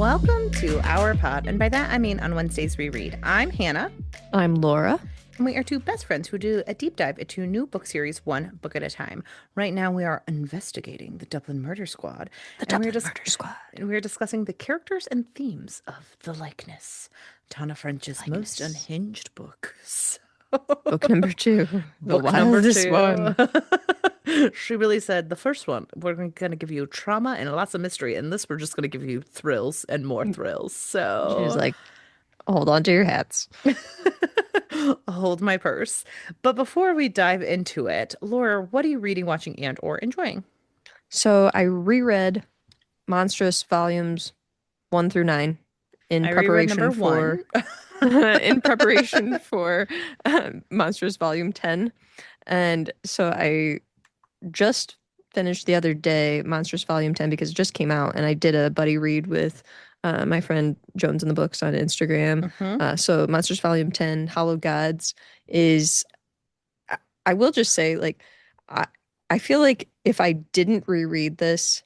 Welcome to our pod, and by that I mean on Wednesdays we read. I'm Hannah. I'm Laura. And we are two best friends who do a deep dive into a new book series, one book at a time. Right now we are investigating the Dublin Murder Squad. Murder Squad. And we are discussing the characters and themes of The Likeness, Tana French's most unhinged book. Book number 2. The Book number wildest 2. one. She really said the first one, we're going to give you trauma and lots of mystery, and this we're just going to give you thrills and more thrills. She was So like, hold on to your hats. hold my purse. But before we dive into it, Laura, what are you reading, watching, and or enjoying? So I reread Monstress volumes 1 through 9 in I reread preparation number for 1. in preparation for Monstress volume 10. And so I just finished the other day Monstress volume 10 because it just came out, and I did a buddy read with my friend Jones in the Books on Instagram. So Monstress volume 10, Hallowed Gods, is, I will just say, like, I feel like if I didn't reread this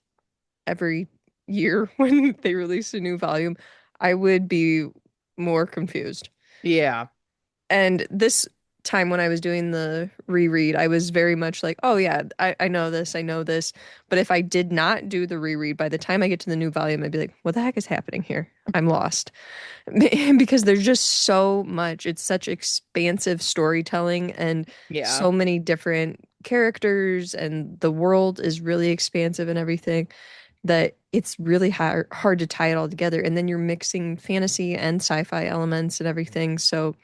every year when they release a new volume, I would be more confused. Yeah. And this time when I was doing the reread, I was very much like, oh yeah, I know this, I know this. But if I did not do the reread, by the time I get to the new volume, I'd be like, what the heck is happening here? I'm lost. Because there's just so much. It's such expansive storytelling and so many different characters, and the world is really expansive and everything, that it's really hard to tie it all together. And then you're mixing fantasy and sci-fi elements and everything. So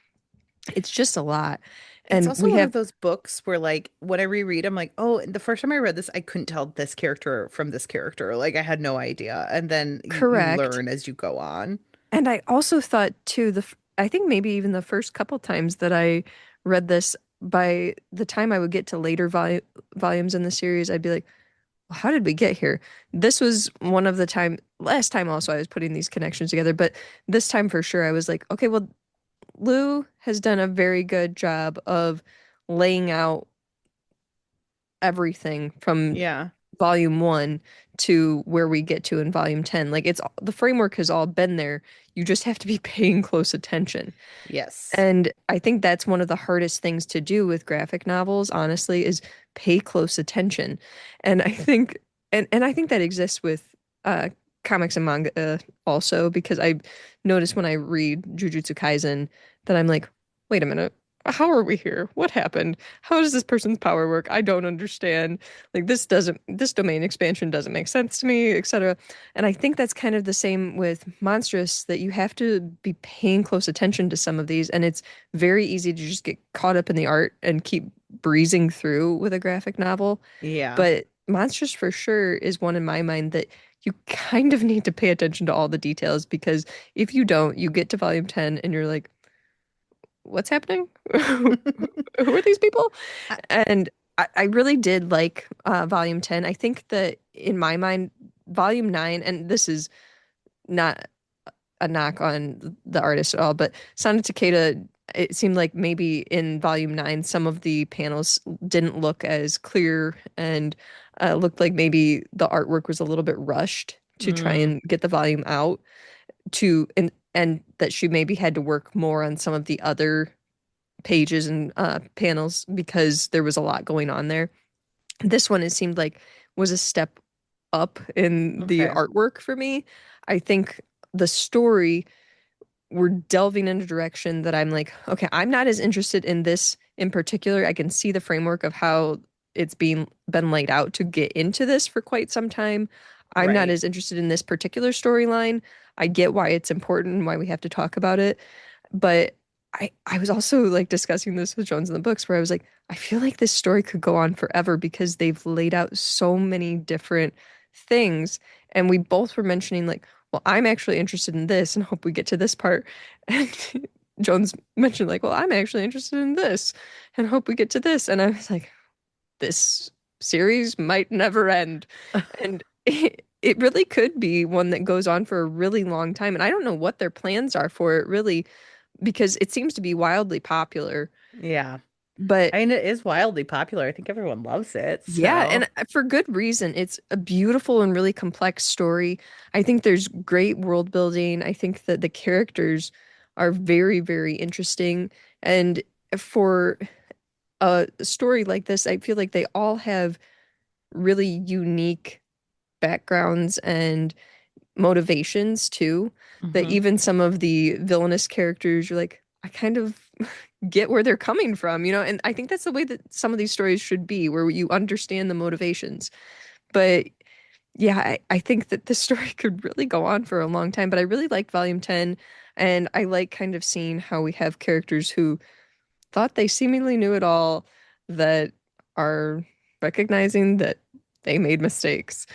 it's just a lot. It's And also one of those books where, like, when I reread, I'm like, oh, the first time I read this, I couldn't tell this character from this character. Like, I had no idea. And then you correct. learn as you go on. And I also thought too, I think maybe even the first couple times that I read this, by the time I would get to later volumes in the series, I'd be like, well, how did we get here? This was one of the last time also I was putting these connections together, but this time for sure I was like, okay, well, Lou has done a very good job of laying out everything from volume 1 to where we get to in volume 10. Like, the framework has all been there. You just have to be paying close attention. Yes. And I think that's one of the hardest things to do with graphic novels, honestly, is pay close attention. And I think I think that exists with comics and manga also, because I notice when I read Jujutsu Kaisen that I'm like, wait a minute, how are we here? What happened? How does this person's power work? I don't understand. Like, this domain expansion doesn't make sense to me, etc. And I think that's kind of the same with Monstress, that you have to be paying close attention to some of these, and it's very easy to just get caught up in the art and keep breezing through with a graphic novel. Yeah. But Monstress for sure is one in my mind that you kind of need to pay attention to all the details, because if you don't, you get to volume 10 and you're like, what's happening? Who are these people? And I really did like volume 10. I think that in my mind, volume 9, and this is not a knock on the artist at all, but Sana Takeda, it seemed like maybe in volume 9, some of the panels didn't look as clear, and looked like maybe the artwork was a little bit rushed to try and get the volume out and that she maybe had to work more on some of the other pages and panels because there was a lot going on there. This one, it seemed like, was a step up in the artwork for me. I think the story, we're delving in a direction that I'm like, okay, I'm not as interested in this in particular. I can see the framework of how it's been laid out to get into this for quite some time. I'm not as interested in this particular storyline. I get why it's important and why we have to talk about it. But I was also like discussing this with Jones in the Books, where I was like, I feel like this story could go on forever because they've laid out so many different things. And we both were mentioning like, well, I'm actually interested in this and hope we get to this part. And Jones mentioned like, well, I'm actually interested in this and hope we get to this. And I was like, this series might never end. And it really could be one that goes on for a really long time. And I don't know what their plans are for it, really, because it seems to be wildly popular. Yeah. But I mean, it is wildly popular. I think everyone loves it. yeah, So, and for good reason. It's a beautiful and really complex story. I think there's great world building. I think that the characters are very, very interesting. And for a story like this, I feel like they all have really unique backgrounds and motivations too. That mhm. even some of the villainous characters, you're like, I kind of get where they're coming from, you know? And I think that's the way that some of these stories should be, where you understand the motivations. But yeah, I think that this story could really go on for a long time. But I really liked Volume 10, and I like kind of seeing how we have characters who thought they seemingly knew it all that are recognizing that they made mistakes.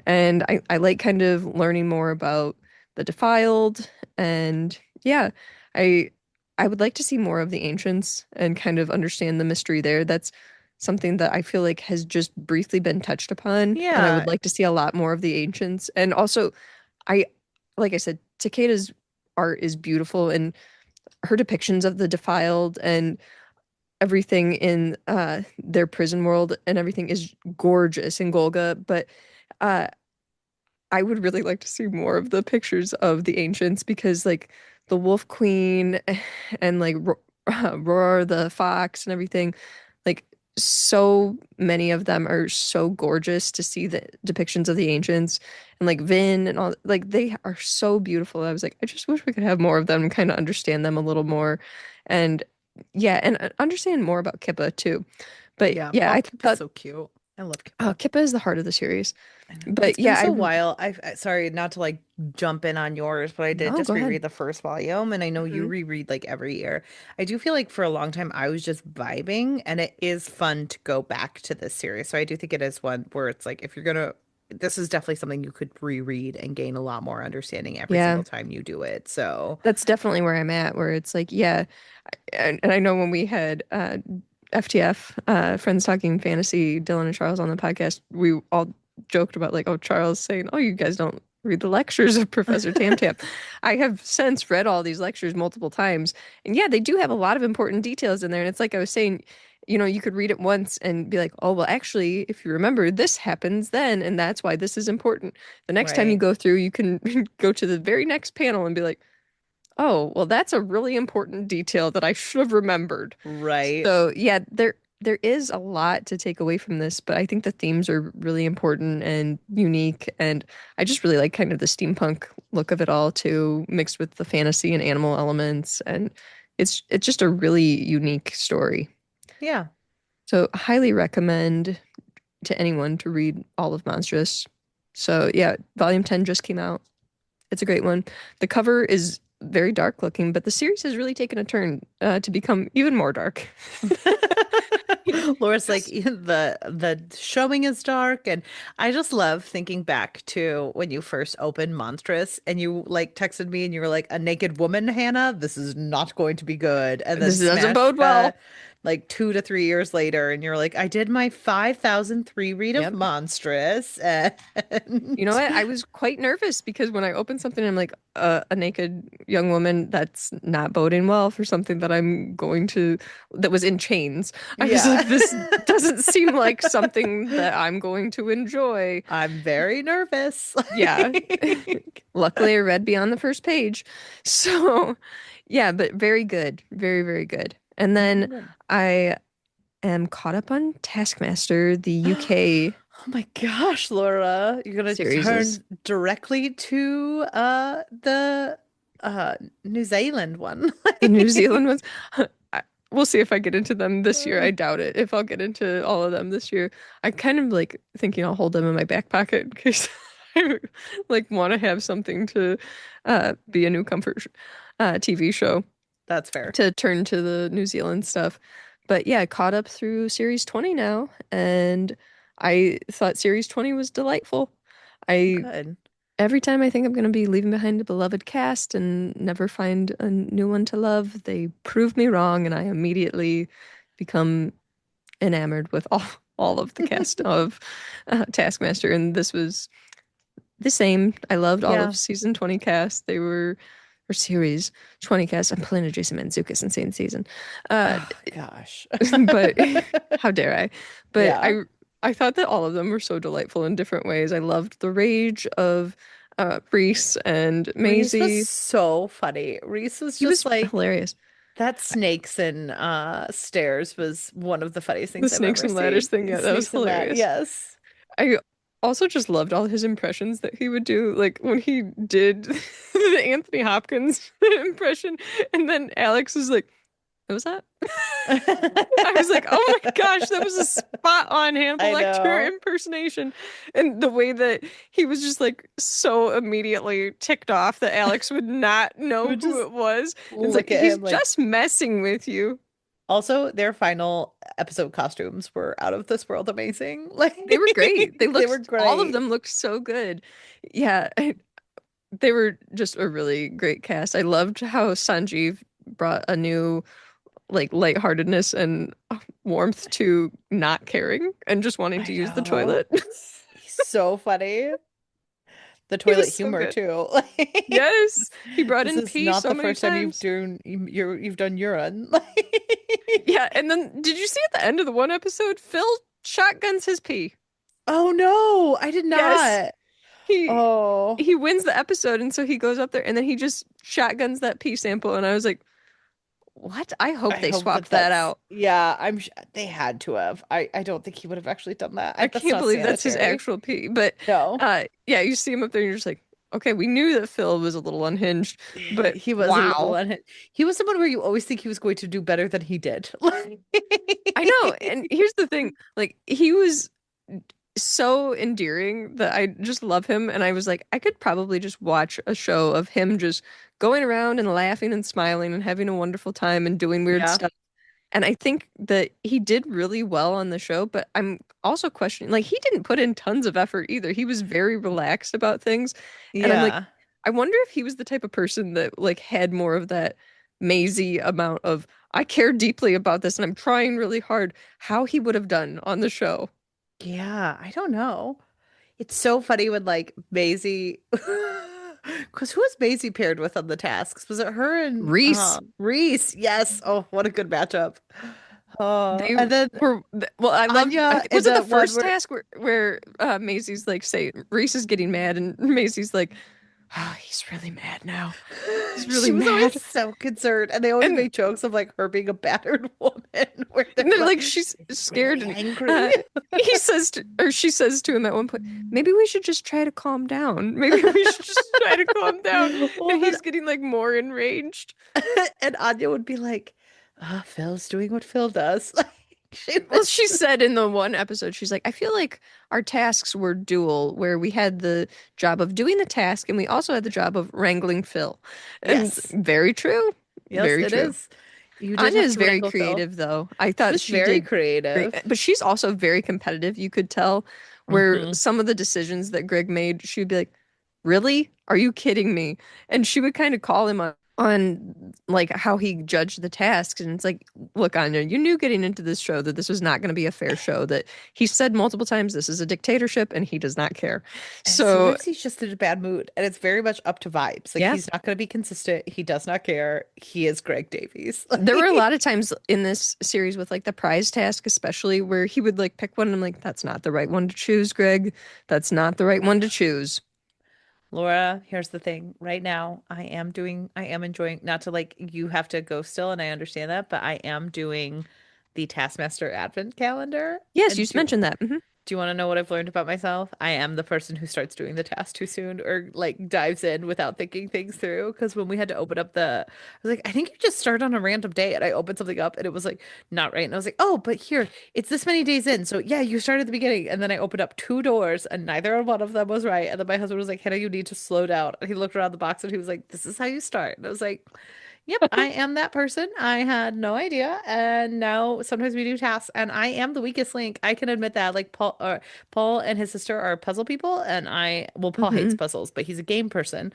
And I like kind of learning more about the defiled and yeah, I I would like to see more of the ancients and kind of understand the mystery there. That's something that I feel like has just briefly been touched upon, and I would Yeah, like to see a lot more of the ancients. And also I like I said, Takeda's art is beautiful and her depictions of the defiled and everything in their prison world and everything is gorgeous in Golga, but uh I would really like to see more of the pictures of the ancients because like the Wolf Queen and like Roar the fox and everything, like so many of them are so gorgeous to see the depictions of the ancients and like Vin and all like they are so beautiful. I was like, I just wish we could have more of them and kind of understand them a little more. And yeah, and understand more about Kippa too. But yeah. yeah, Oh, I Kippa's thought so cute. I love Kippa. Kippa is the heart of the series. I know. It's But been yeah, so while. Sorry not to like jump in on yours, but I did no, just go ahead. reread the first volume, and I know you Mhm. reread like every year. I do feel like for a long time I was just vibing, and it is fun to go back to this series. So I do think it is one where it's like if you're gonna, this is definitely something you could reread and gain a lot more understanding every Yeah, single time you do it. So that's definitely where I'm at, where it's like, yeah, and I know when we had FTF, Friends Talking Fantasy, Dylan and Charles on the podcast, we all joked about like, oh, Charles saying, oh, you guys don't read the lectures of Professor Tam Tam. I have since read all these lectures multiple times, and yeah, they do have a lot of important details in there. And it's like I was saying, you know, you could read it once and be like, oh, well, actually, if you remember, this happens then, and that's why this is important. The next time you right, go through, you can go to the very next panel and be like, oh, well, that's a really important detail that I should have remembered. right. So, yeah, there is a lot to take away from this, but I think the themes are really important and unique, and I just really like kind of the steampunk look of it all too, mixed with the fantasy and animal elements, and it's just a really unique story. Yeah. So, highly recommend to anyone to read all of Monstress. So, yeah, volume 10 just came out. It's a great one. The cover is very dark looking, but the series has really taken a turn to become even more dark. Laura's like the showing is dark, and I just love thinking back to when you first opened Monstress and you like texted me and you were like a naked woman, Hannah, this is not going to be good. And then This doesn't smash bode cut well. like 2 to 3 years later, and you're like, I did my 5,003 read of Yep. Monstress, You know and what? I was quite nervous because when I opened something, I'm like, a naked young woman, that's not boding well for something that I'm going to, that was in chains. I was yeah. like, this doesn't seem like something that I'm going to enjoy. I'm very nervous. Yeah. Luckily, I read beyond the first page. So, yeah, but very good. Very, very good. And then Good. I am caught up on Taskmaster, the UK Oh my gosh, Laura, you're gonna series is turn directly to the uh New Zealand one. the New Zealand ones. We'll see if I get into them this year. I doubt it. If I'll get into all of them this year, I kind of like thinking I'll hold them in my back pocket in case I like want to have something to be a new TV show That's fair. to turn to the New Zealand stuff. But yeah, I caught up through series 20 now, and I thought series 20 was delightful. I Good. every time I think I'm going to be leaving behind a beloved cast and never find a new one to love, they prove me wrong, and I immediately become enamored with all of the cast of Taskmaster. And this was the same. I loved all Yeah. of season 20 cast. They were or series, 20 cast. I'm pulling a Jason Mantzoukas insane season. Uh, Oh gosh. but how dare I? But Yeah. I thought that all of them were so delightful in different ways. I loved the rage of Reese and Reese was Maisie. so funny. Reese was He just was like hilarious. that snakes and stairs was one of the funniest The things I've snakes ever and ladders seen. thing, yeah, that was Snakes and that, hilarious. yes. I also just loved all his impressions that he would do, like when he did the Anthony Hopkins impression, and then Alex was like, "What was that?" I was like, "Oh my gosh, that was a spot on Hannibal I Lecter know. impersonation," and the way that he was just like so immediately ticked off that Alex would not He know would who just it was. And it's like look at he's him like just messing with you. also their final episode costumes were out of this world amazing. Like They were great. They they were looked, all of great. them looked so good. Yeah, they were just a really great cast. I loved how Sanjeev brought a new like lightheartedness and warmth to not caring and just wanting to I use the know. toilet. He's so funny. The He was toilet so humor good. too. Yes, he brought This in is pee not so the many first time times. you've done urine. Yeah, and then did you see at the end of the one episode, Phil shotguns his pee? Oh no, I did Yes, not. he Oh, he wins the episode, and so he goes up there, and then he just shotguns that pee sample, and I was like, what? I hope I they hope that swapped that that's out. yeah. They had to have. I don't think he would have actually done that. I That's can't not believe that's his sanitary. actual pee. But No, yeah, you see him up there and you're just like, okay, we knew that Phil was a little unhinged, but he was a little wow. unhinged. He was someone where you always think he was going to do better than he did. I know. And here's the thing, like he was so endearing that I just love him. And I was like, I could probably just watch a show of him just going around and laughing and smiling and having a wonderful time and doing weird Yeah, stuff. And I think that he did really well on the show, but I'm also questioning, like, he didn't put in tons of effort either. He was very relaxed about things. And I'm like, yeah, I wonder if he was the type of person that, like, had more of that mazy amount of, I care deeply about this and I'm trying really hard, how he would have done on the show. yeah. I don't know. It's so funny when like Maisie, because who was Maisie paired with on the tasks? Was it her and Reese, Reese? Yes. Oh, what a good matchup. Oh, they and then were, well, I loved, Anya in was it the the one first where task where Maisie's like, say, Reese is getting mad and Maisie's like, oh, he's really mad now. He's really she was always mad. so concerned, and they always And make jokes of like her being a battered woman, where they're they're like, like, she's she's scared. really And angry. he says to, or she says to him at one point, maybe we should just try to calm down. Maybe we should just try to calm down. Well, And then he's getting like more enraged. and Anya would be like, Phil's doing what Phil does. Like she Well, was she just said in the one episode, she's like, I feel like our tasks were dual, where we had the job of doing the task and we also had the job of wrangling Phil. And yes. very true. Yes, Very it true. is. You did Anya have is to very wrangle Phil. creative, though. I She thought was she very did great, creative. but she's also very competitive. You could tell where Hmm. some of the decisions that Greg made, she would be like, "Really? Are you kidding me?" And she would kind of call him on like how he judged the tasks, and it's like, "Look, Anya, you knew getting into this show that this was not going to be a fair show. That he said multiple times this is a dictatorship, and he does not care." And So sometimes he's just in a bad mood, and it's very much up to vibes. Like yeah, he's not going to be consistent. He does not care. He is Greg Davies. there were a lot of times in this series with like the prize task, especially where he would like pick one and I'm like, that's not the right one to choose, Greg. That's not the right one to choose. Laura, here's the thing. Right now, I am enjoying, not to like, you have to go still, and I understand that, but I am doing the Taskmaster Advent calendar. Yes, you And just mentioned that. do you want to know what I've learned about myself? I am the person who starts doing the task too soon or like dives in without thinking things through. Because when we had to open up I was like, I think you just start on a random day. And I opened something up and it was like, not right. And I was like, oh, but here, it's this many days in. So yeah, you start at the beginning. And then I opened up two doors and neither one of them was right. And then my husband was like, Hannah, you need to slow down. And he looked around the box and he was like, this is how you start. And I was like, yep, I am that person. I had no idea. And now sometimes we do tasks and I am the weakest link. I can admit that. Like Paul and his sister are puzzle people and Paul hates Hmm. puzzles, but he's a game person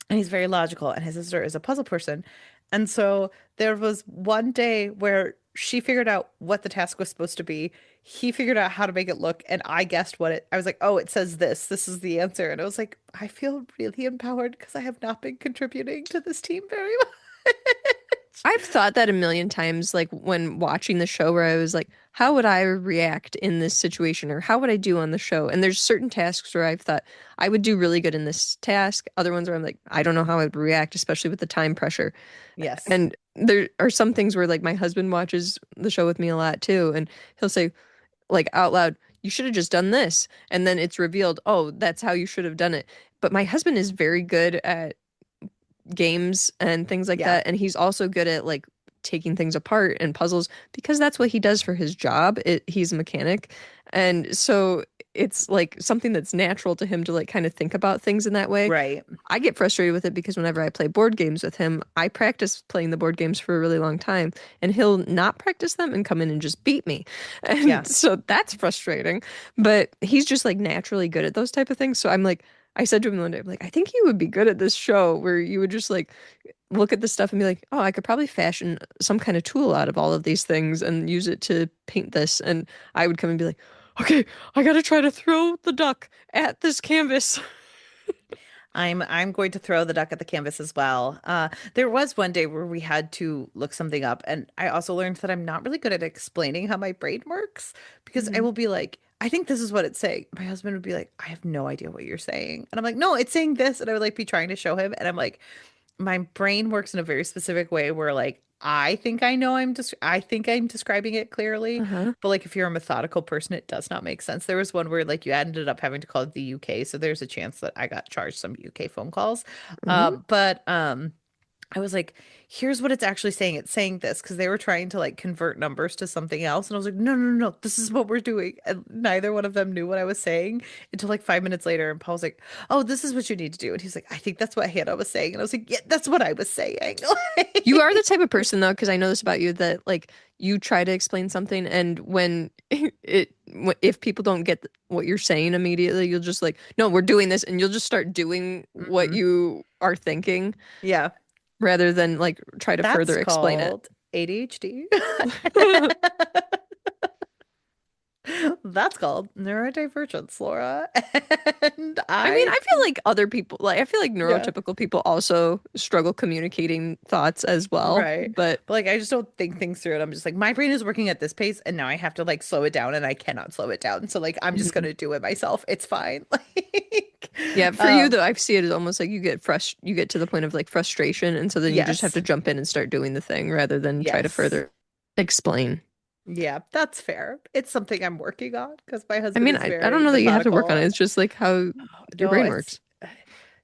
and he's very logical and his sister is a puzzle person. And so there was one day where She figured out what the task was supposed to be. He figured out how to make it look, and I guessed what it. I was like, "Oh, it says this. This is the answer." And I was like, "I feel really empowered because I have not been contributing to this team very much." I've thought that a million times, like when watching the show, where I was like, how would I react in this situation, or how would I do on the show? And there's certain tasks where I've thought I would do really good in this task. Other ones where I'm like, I don't know how I would react, especially with the time pressure. Yes. And there are some things where like my husband watches the show with me a lot too, and he'll say like out loud, "You should have just done this." And then it's revealed, "Oh, that's how you should have done it." But my husband is very good at games and things like Yeah. that. And he's also good at like taking things apart and puzzles because that's what he does for his job. He's a mechanic. And so it's like something that's natural to him to like kind of think about things in that way. Right. I get frustrated with it because whenever I play board games with him, I practice playing the board games for a really long time and he'll not practice them and come in and just beat me. Yeah. And so that's frustrating. But he's just like naturally good at those type of things. So I'm like, I said to him one day, I'm like, I think you would be good at this show where you would just like look at the stuff and be like, oh, I could probably fashion some kind of tool out of all of these things and use it to paint this. And I would come and be like, okay, I gotta try to throw the duck at this canvas. I'm going to throw the duck at the canvas as well. There was one day where we had to look something up, and I also learned that I'm not really good at explaining how my brain works because I Mhm. will be like, I think this is what it's saying. My husband would be like, I have no idea what you're saying. And I'm like, no, it's saying this. And I would like be trying to show him. And I'm like, my brain works in a very specific way where like I think I know I think I'm describing it clearly, Uh-huh. but like if you're a methodical person, it does not make sense. There was one where like you ended up having to call the UK, so there's a chance that I got charged some UK phone calls. Mhm. But I was like, here's what it's actually saying. It's saying this because they were trying to like convert numbers to something else. And I was like, no, no, no, no, this is what we're doing. And neither one of them knew what I was saying until like 5 minutes later. And Paul's like, oh, this is what you need to do. And he's like, I think that's what Hannah was saying. And I was like, yeah, that's what I was saying. You are the type of person though, because I know this about you, that like you try to explain something and when if people don't get what you're saying immediately, you'll just like, no, we're doing this, and you'll just start doing what Mhm. you are thinking Yeah, rather than like try to that's further explain it. called ADHD. That's called neurodivergence, Laura. And I mean, I, I feel like other people, like I feel like yeah. neurotypical people also struggle communicating thoughts as well, Right. but But like I just don't think things through it. I'm just like my brain is working at this pace and now I have to like slow it down and I cannot slow it down. So like I'm just mhm. gonna do it myself. It's fine. Like Yeah, for you though, I see it as almost like you get to the point of like frustration, and so then you just have yes. to jump in and start doing the thing rather than try to Yes. further explain. Yeah, that's fair. It's something I'm working on because my I husband mean, is I don't very know that you have to work on it. methodical. It's just like how your No, brain it's works.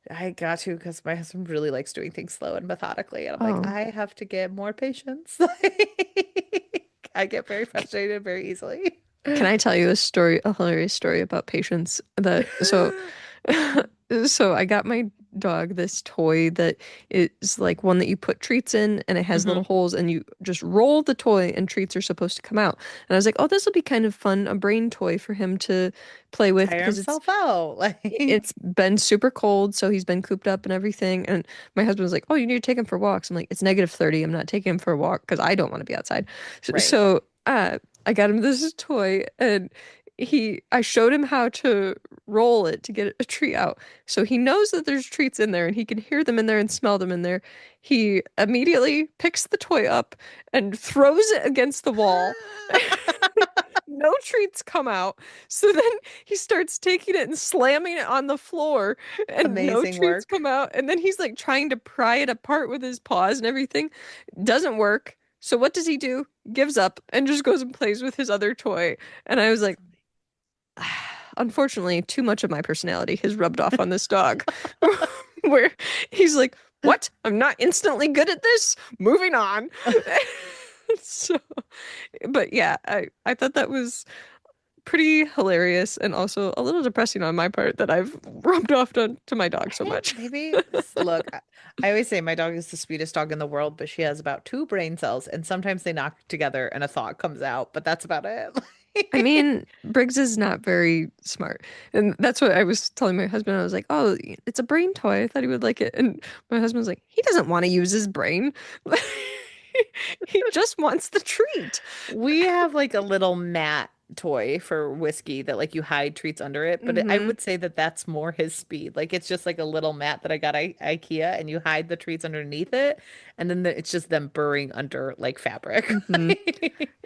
I got to because my husband really likes doing things slow and methodically, and I'm like, Oh, I have to get more patience. Like, I get very C- frustrated very easily. can I tell you a story, a hilarious story about patience? That so I got my dog this toy that is like one that you put treats in and it has little Hmm. holes and you just roll the toy and treats are supposed to come out. And I was like, "Oh, this will be kind of fun, a brain toy for him to play with Tire because it's himself out. it's Like, been super cold, so he's been cooped up and everything." And my husband was like, "Oh, you need to take him for walks." I'm like, "It's -30. I'm not taking him for a walk because I don't want to be outside." So, right. I got him this toy, and I showed him how to roll it to get a treat out. So he knows that there's treats in there, and he can hear them in there and smell them in there. He immediately picks the toy up and throws it against the wall. No treats come out. So then he starts taking it and slamming it on the floor, and no Amazing treats work. come out. And then he's like trying to pry it apart with his paws and everything. Doesn't work. So what does he do? Gives up and just goes and plays with his other toy. And I was like, unfortunately, too much of my personality has rubbed off on this dog, where he's like, what? I'm not instantly good at this. Moving on. So, but yeah, I thought that was pretty hilarious and also a little depressing on my part that I've rubbed off to my dog I so think much. maybe, look, I always say my dog is the sweetest dog in the world, but she has about two brain cells, and sometimes they knock together and a thought comes out, but that's about it. I mean, Briggs is not very smart. And that's what I was telling my husband. I was like, oh, it's a brain toy. I thought he would like it. And my husband was like, he doesn't want to use his brain. He just wants the treat. We have like a little mat toy for whiskey that like you hide treats under it, but I Hmm. would say that that's more his speed. Like it's just like a little mat that I got at IKEA and you hide the treats underneath it and then it's just them burrowing under like fabric. Hmm.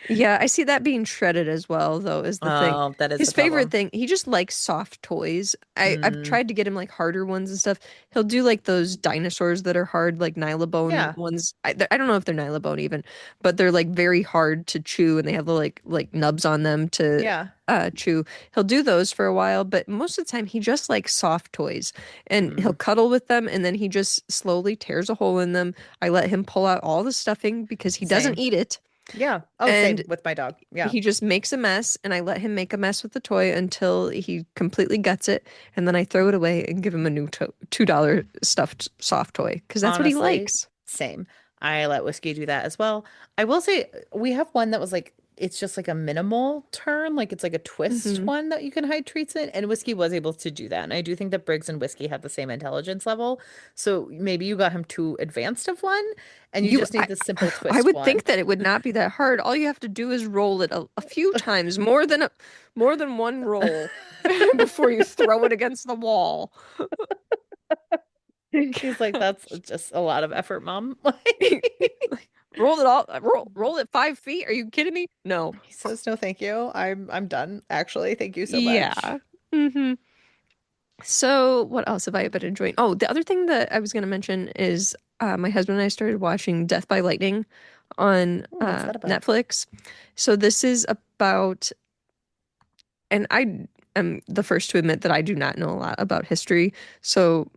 Yeah, I see that being shredded as well, though, is the thing. Oh, that is His the favorite problem. thing, he just likes soft toys. I've Mm, tried to get him like harder ones and stuff. He'll do like those dinosaurs that are hard, like Nylabone yeah. ones. I don't know if they're Nylabone even, but they're like very hard to chew and they have the like nubs on them to Yeah. chew. He'll do those for a while, but most of the time he just likes soft toys and he'll Mm, cuddle with them and then he just slowly tears a hole in them. I let him pull out all the stuffing because he doesn't same. eat it. Yeah. Oh, And same with my dog. Yeah. he just makes a mess, and I let him make a mess with the toy until he completely guts it, and then I throw it away and give him a new $2 stuffed soft toy because that's what he Honestly, likes. same. I let Whiskey do that as well. I will say we have one that was like it's just like a minimal turn, like it's like a twist Hmm. one that you can hide treats in, and Whiskey was able to do that. And I do think that Briggs and Whiskey have the same intelligence level. So maybe you got him too advanced of one, and you You, just need the simple I twist would one. think that it would not be that hard. All you have to do is roll it a few times, more than one roll, before you throw it against the wall. He's like, that's just a lot of effort, Mom. Roll it all, roll it 5 feet. Are you kidding me? No. He says, no, thank you. I'm done, actually. Thank you so much. Yeah. Hmm. So, what else have I been enjoying? Oh, the other thing that I was going to mention is my husband and I started watching Death by Lightning on Oh, what's that about? Netflix. So, this is about, and I am the first to admit that I do not know a lot about history. So,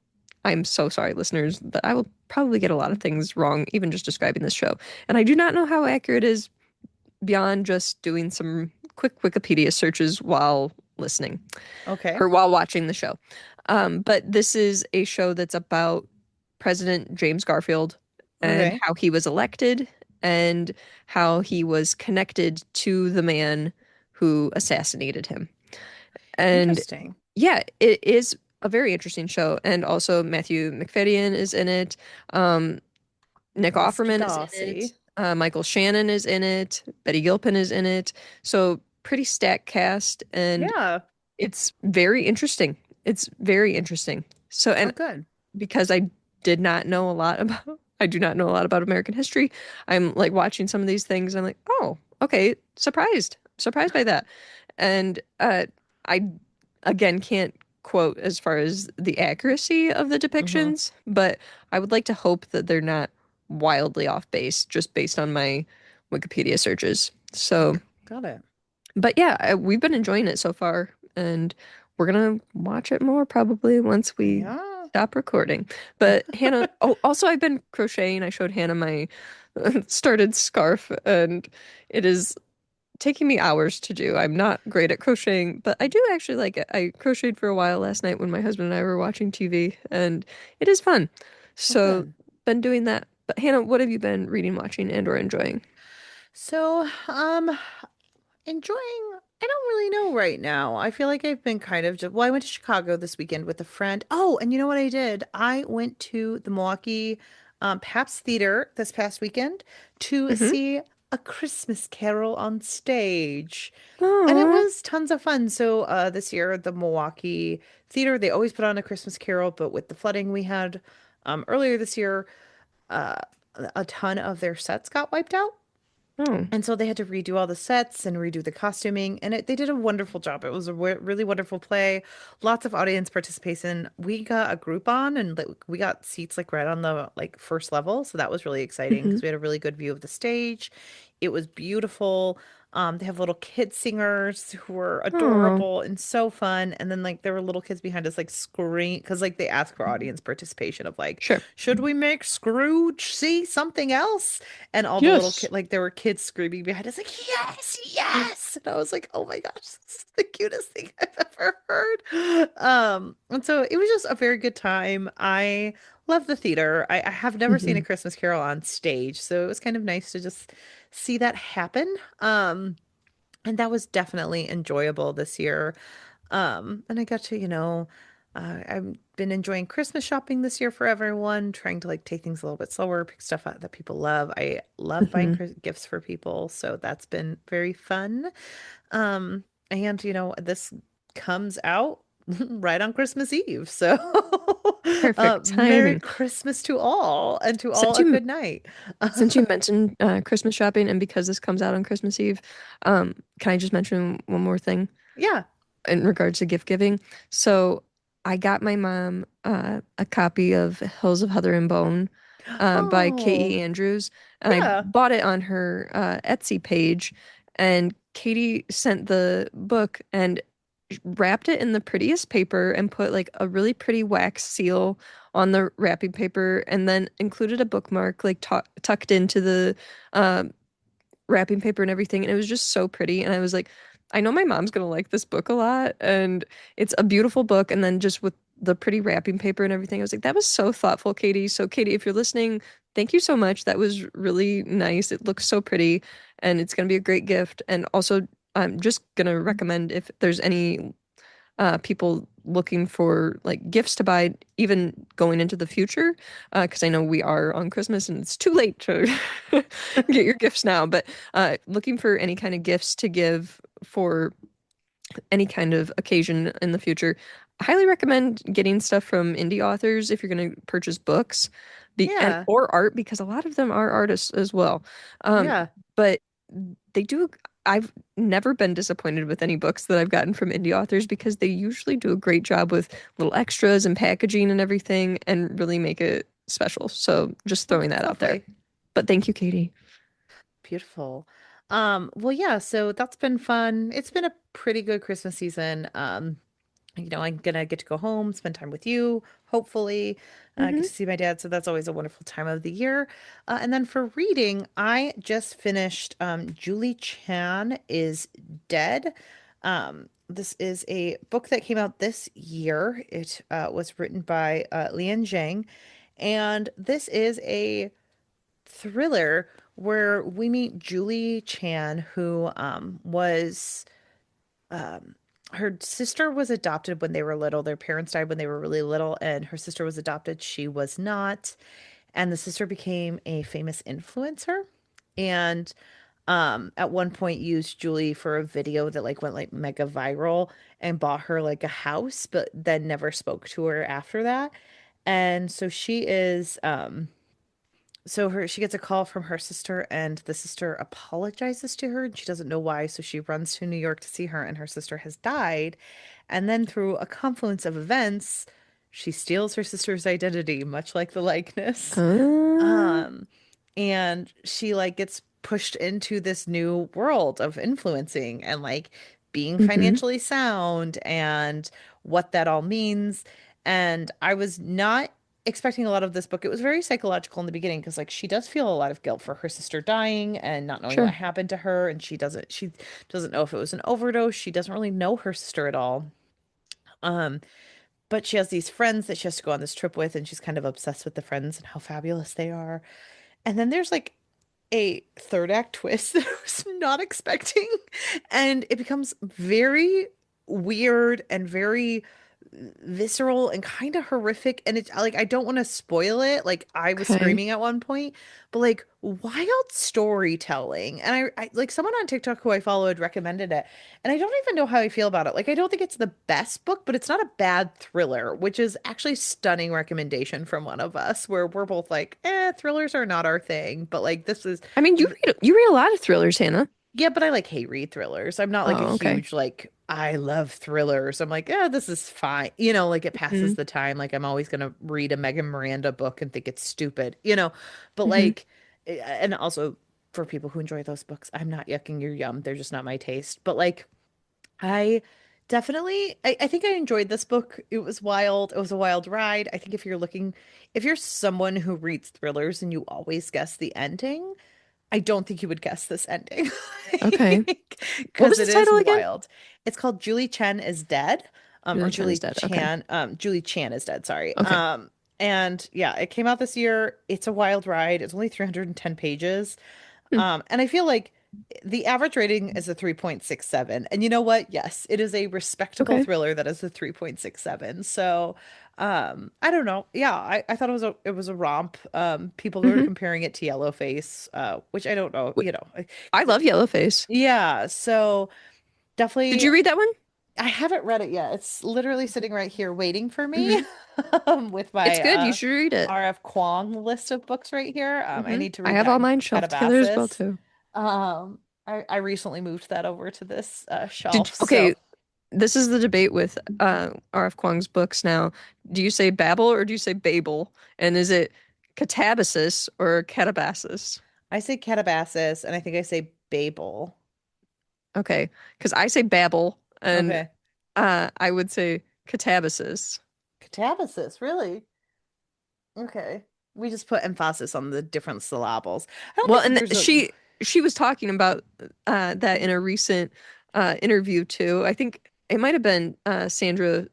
I'm so sorry, listeners, that I will probably get a lot of things wrong, even just describing this show. And I do not know how accurate it is beyond just doing some quick Wikipedia searches while listening Okay. or while watching the show. But this is a show that's about President James Garfield and Okay. how he was elected and how he was connected to the man who assassinated him. And Interesting. yeah, it is a very interesting show. And also Matthew McFadden is in it. Um, Nick Mr. Offerman is in it. Darcy. Michael Shannon is in it. Betty Gilpin is in it. So pretty stacked cast, and Yeah. it's very interesting. It's very interesting. So, Oh, and good. because did not know a lot about, I do not know a lot about American history. I'm like watching some of these things. I'm like, oh, okay, surprised by that. And I again can't quote as far as the accuracy of the Mm-hmm. depictions, but I would like to hope that they're not wildly off base just based on my Wikipedia searches. So, Got it. but yeah, we've been enjoying it so far, and we're gonna watch it more probably once we Yeah. stop recording. But Hannah, oh, also I've been crocheting. I showed Hannah my started scarf, and it is taking me hours to do. I'm not great at crocheting, but I do actually like it. I crocheted for a while last night when my husband and I were watching TV, and it is fun. Oh, So, good. been doing that. But Hannah, what have you been reading, watching, and or enjoying? So, enjoying, I don't really know right now. I feel like I've been kind of just, well, I went to Chicago this weekend with a friend. Oh, and you know what I did? I went to the Milwaukee Pabst Theater this past weekend to Mm-hmm. see A Christmas Carol on stage. And it Oh. was tons of fun. So this year, the Milwaukee Theater, they always put on A Christmas Carol, but with the flooding we had earlier this year, uh, a ton of their sets got wiped out. Oh. And so they had to redo all the sets and redo the costuming, and they did a wonderful job. It was a really wonderful play, lots of audience participation. We got a Groupon, and like, we got seats like right on the like first level, so that was really exciting Mm-hmm. because we had a really good view of the stage. It was beautiful. They have little kid singers who were Oh. adorable and so fun. And then like there were little kids behind us like scream because like they asked for audience participation of like, Sure. should we make Scrooge see something else? And all the little Yes. kid, like there were kids screaming behind us, like, yes, yes. And I was like, oh my gosh, this is the cutest thing I've ever heard. And so it was just a very good time. I love the theater. I have never seen A Hmm. Christmas Carol on stage, so it was kind of nice to just see that happen. And that was definitely enjoyable this year. And I got to, I've been enjoying Christmas shopping this year for everyone, trying to like take things a little bit slower, pick stuff out that people love. I love buying Hmm. Gifts for people, so that's been very fun. And this comes out right on Christmas Eve. So Perfect Merry timing. Christmas to all and to all Since a you good night. since you mentioned Christmas shopping, and because this comes out on Christmas Eve, can I just mention one more thing Yeah. in regards to gift giving? So I got my mom a copy of Hills of Heather and Bone by Oh, K.E. Andrews, and I yeah. bought it on her Etsy page. And Katie sent the book and wrapped it in the prettiest paper and put like a really pretty wax seal on the wrapping paper, and then included a bookmark like tucked into the uh, wrapping paper and everything. And it was just so pretty. And I was like, I know my mom's gonna like this book a lot, and it's a beautiful book. And then just with the pretty wrapping paper and everything, I was like, that was so thoughtful, Katie. So, Katie, if you're listening, thank you so much. That was really nice. It looks so pretty, and it's gonna be a great gift. And also, I'm just gonna recommend if there's any people looking for like gifts to buy, even going into the future, because I know we are on Christmas and it's too late to get your gifts now. But looking for any kind of gifts to give for any kind of occasion in the future, I highly recommend getting stuff from indie authors if you're going to purchase books, and Yeah. or art, because a lot of them are artists as well. Um, Yeah. but they do. I've never been disappointed with any books that I've gotten from indie authors, because they usually do a great job with little extras and packaging and everything, and really make it special. So just Oh, throwing that's that out there. lovely. But thank you, Katie. Beautiful. Well, yeah, so that's been fun. It's been a pretty good Christmas season. I'm gonna get to go home, spend time with you, hopefully, get Hmm. to see my dad. So that's always a wonderful time of the year. And then for reading, I just finished Julie Chan is Dead. This is a book that came out this year. It was written by Liann Zhang, and this is a thriller where we meet Julie Chan, who was um, her sister was adopted when they were little. Their parents died when they were really little, and her sister was adopted. She was not. And the sister became a famous influencer. And at one point used Julie for a video that like went like mega viral and bought her like a house, but then never spoke to her after that. And so she gets a call from her sister, and the sister apologizes to her and she doesn't know why, so she runs to New York to see her, and her sister has died. And then through a confluence of events, she steals her sister's identity, much like the likeness. Uh, Um and she like gets pushed into this new world of influencing and like being hmm financially sound and what that all means. And I was not expecting a lot of this book. It was very psychological in the beginning because like she does feel a lot of guilt for her sister dying and not knowing what Sure. happened to her, and she doesn't know if it was an overdose. She doesn't really know her sister at all. Um but she has these friends that she has to go on this trip with, and she's kind of obsessed with the friends and how fabulous they are. And then there's like a third act twist that I was not expecting. And it becomes very weird and very visceral and kind of horrific. And it's like, I don't want to spoil it. Like, I was Okay. screaming at one point, but like, wild storytelling. And I like someone on TikTok who I followed recommended it. And I don't even know how I feel about it. Like, I don't think it's the best book, but it's not a bad thriller, which is actually stunning recommendation from one of us, where we're both like, thrillers are not our thing. But like, this is I mean, you read a lot of thrillers, Hannah. yeah, but I like hate read thrillers. I'm not like a Oh, okay. huge like I love thrillers. I'm like, yeah, this is fine. Like it passes Mm-hmm. the time. Like I'm always gonna read a Megan Miranda book and think it's stupid, But Hmm. like, and also for people who enjoy those books, I'm not yucking your yum. They're just not my taste. But like, I I think I enjoyed this book. It was wild. It was a wild ride. I think if you're someone who reads thrillers and you always guess the ending, I don't think you would guess this ending Okay. What because was the it is title again? wild. It's called Julie Chen is Dead, or Julie Chen is dead. Okay. Julie Chan is Dead, sorry. Okay. And yeah, it came out this year. It's a wild ride. It's only 310 pages. Hmm. And I feel like The average rating is a 3.67. And you know what? Yes, it is a respectable Okay. thriller that is a 3.67. So, I don't know. Yeah, I thought it was a romp. People were Hmm. comparing it to Yellowface, which I don't know, I love Yellowface. yeah, so Did definitely you read that one? I haven't read it yet. It's literally sitting right here waiting for me Hmm. with It's my good. You should read it. RF Kuang list of books right here. I need to I read have that all in mine shelved together as well Calabasas. too. I recently moved that over to this shelf. Okay, So this is the debate with R.F. Kuang's books now. Do you say Babel or do you say Babel? And is it catabasis or catabasis? I say Calabasas and I think I say Babel. Okay, because I say Babel and Okay. I would say catabasis. Catabasis, really? Okay. We just put emphasis on the different syllables. I don't Well, think that and there's a she was talking about that in a recent interview too. I think it might have been Sandra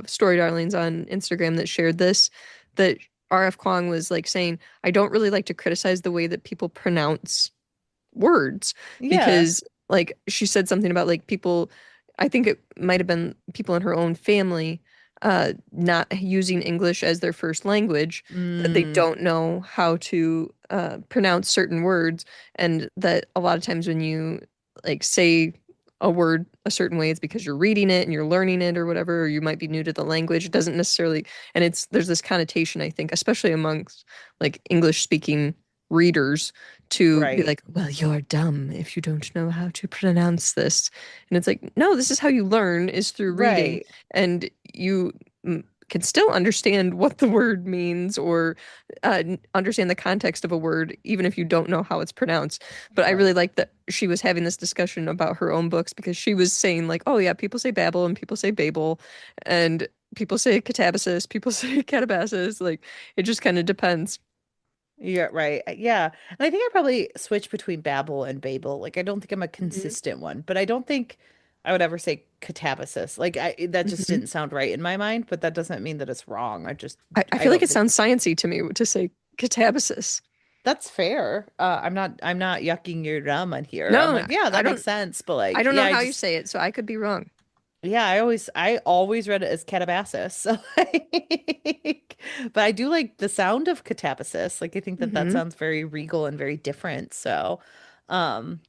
Story Darlings on Instagram that shared this. That R.F. Kuang was like saying, I don't really like to criticize the way that people pronounce words yeah. because like she said something about like people, I think it might have been people in her own family not using English as their first language, that they Mm, don't know how to pronounce certain words, and that a lot of times when you like say a word a certain way, it's because you're reading it and you're learning it or whatever, or you might be new to the language. It doesn't necessarily, and it's there's this connotation, I think, especially amongst like English speaking readers to be right. like, well, you're dumb if you don't know how to pronounce this. And it's like, no, this is how you learn is through reading. Right. And you can still understand what the word means or understand the context of a word, even if you don't know how it's pronounced. But I really Right. like that she was having this discussion about her own books because she was saying, like, oh, yeah, people say Babel and people say Babel and people say catabasis, people say catabasis. Like, it just kind of depends. Yeah, right. Yeah. And I think I probably switch between Babel and Babel. Like I don't think I'm a Hmm. consistent one, but I don't think I would ever say catabasis. Like that just Hmm. didn't sound right in my mind, but that doesn't mean that it's wrong. I I feel like don't it think sounds sciencey to me to say catabasis. that's fair. I'm not yucking your yum on here. I'm No, like, yeah, I that makes don't sense, but I like, don't yeah, know I how you just say it, so I could be wrong. yeah, I always read it as catabasis. So like, but I do like the sound of catabasis. Like I think that that Hmm. sounds very regal and very different. So, um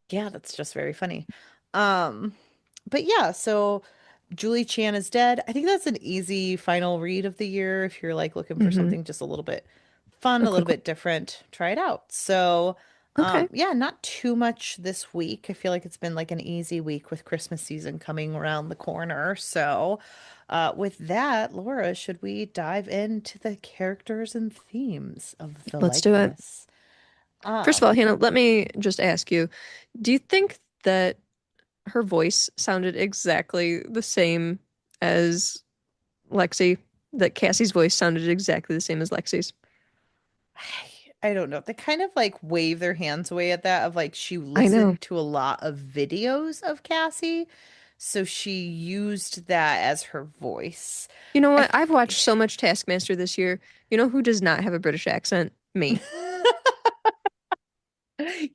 yeah, that's just very funny. Um, but yeah, so Julie Chan is dead. I think that's an easy final read of the year if you're like looking for Hmm. something just a little bit fun, A a little quick one. bit different. Try it out. So, Okay. yeah, not too much this week. I feel like it's been like an easy week with Christmas season coming around the corner. So, with that, Laura, should we dive into the characters and themes of the Let's do it. likeness? First of all, Um, Hannah, let me just ask you, do you think that her voice sounded exactly the same as Lexi? That Cassie's voice sounded exactly the same as Lexi's? I don't know. They kind of like wave their hands away at that of like she I know. listened to a lot of videos of Cassie, so she used that as her voice. You know I what? I've watched so much Taskmaster this year. You know who does not have a British accent? Me.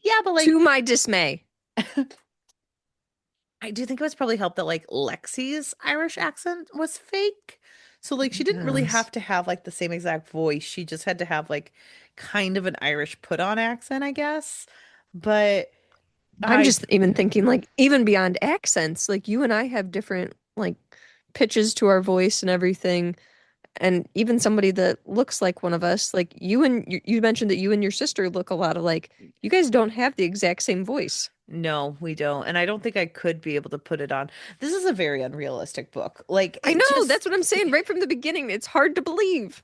yeah, but like To my dismay. I do think it was probably helped that like Lexi's Irish accent was fake. So like she didn't really Yes. have to have like the same exact voice. She just had to have like kind of an Irish put on accent, I guess. But I'm I just even thinking like even beyond accents, like you and I have different like pitches to our voice and everything. And even somebody that looks like one of us, like you mentioned that you and your sister look a lot alike. You guys don't have the exact same voice. no, we don't. And I don't think I could be able to put it on. This is a very unrealistic book. Like I it know, that's just what I'm saying right from the beginning. It's hard to believe.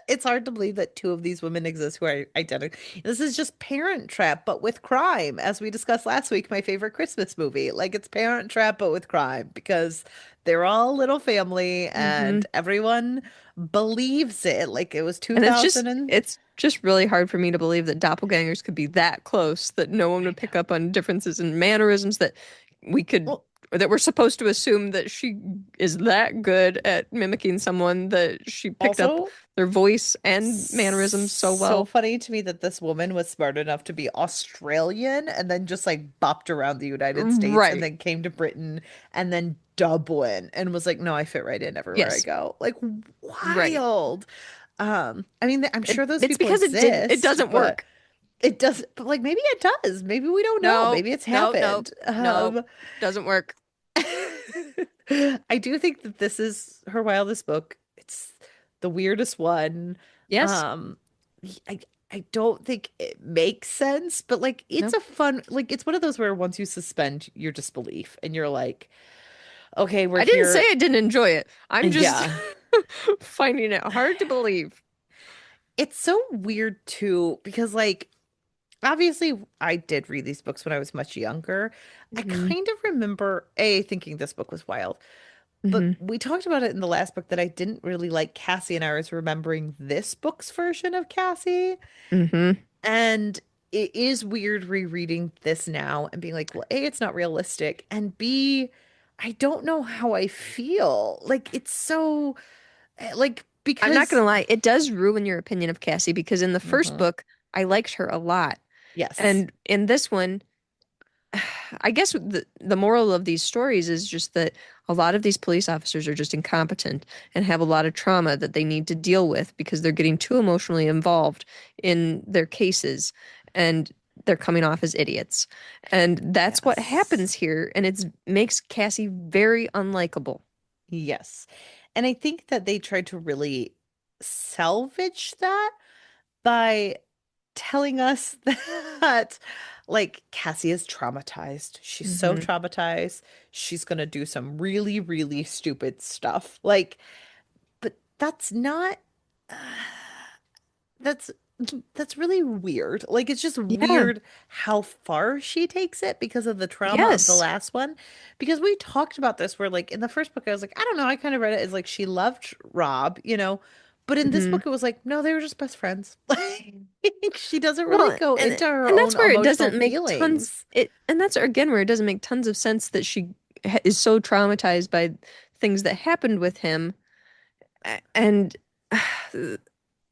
it's hard to believe that two of these women exist who are identical. This is just Parent Trap, but with crime, as we discussed last week, my favorite Christmas movie. Like it's Parent Trap, but with crime because they're all little family Hmm. and everyone believes it. Like it was And 2000 and it's just really hard for me to believe that doppelgangers could be that close that no one I would pick know. up on differences in mannerisms that we could Well, or that we're supposed to assume that she is that good at mimicking someone that she picked up Also, their voice and mannerisms so so well. funny to me that this woman was smart enough to be Australian and then just like bopped around the United States and Right. then came to Britain and then Dublin and was like, no, I fit right in everywhere I Yes. go. Like Right. wild. I mean, I'm sure those It's people because it exist, doesn't but work. it doesn't, but like maybe it does. Maybe we don't know. No, Maybe it's no, no, happened. no. Doesn't work. I do think that this is her wildest book. It's the weirdest one. Yes. Um, I I don't think it makes sense, but like it's No. a fun like it's one of those where once you suspend your disbelief and you're like, okay, we're I didn't say here. I didn't enjoy it. I'm just Yeah. finding it hard to believe. It's so weird too because like obviously I did read these books when I was much younger. I Hmm. kind of remember A thinking this book was wild. But Hmm. we talked about it in the last book that I didn't really like Cassie, and I was remembering this book's version of Cassie. Hmm. And it is weird rereading this now and being like, well, A, it's not realistic. And B, I don't know how I feel. Like, it's so, like, I'm not because, gonna lie, it does ruin your opinion of Cassie because in the first Mhm. book, I liked her a lot. Yes, And in this one, I guess the moral of these stories is just that a lot of these police officers are just incompetent and have a lot of trauma that they need to deal with because they're getting too emotionally involved in their cases and they're coming off as idiots. And that's what yes, happens here, and it makes Cassie very unlikable. yes. And I think that they tried to really salvage that by telling us that like Cassie is traumatized. She's so Hmm. traumatized. She's gonna do some really, really stupid stuff. Like, but that's not that's that's really weird. Like it's just Yeah. weird how far she takes it because of the trauma of the Yes. last one. Because we talked about this where like in the first book I was like, I don't know, I kind of read it as like she loved Rob. But in this Hmm. book it was like, no, they were just best friends. Like she doesn't really Well, go and into her and that's own where it emotional doesn't make tons feelings. it and that's again where it doesn't make tons of sense that she is so traumatized by things that happened with him and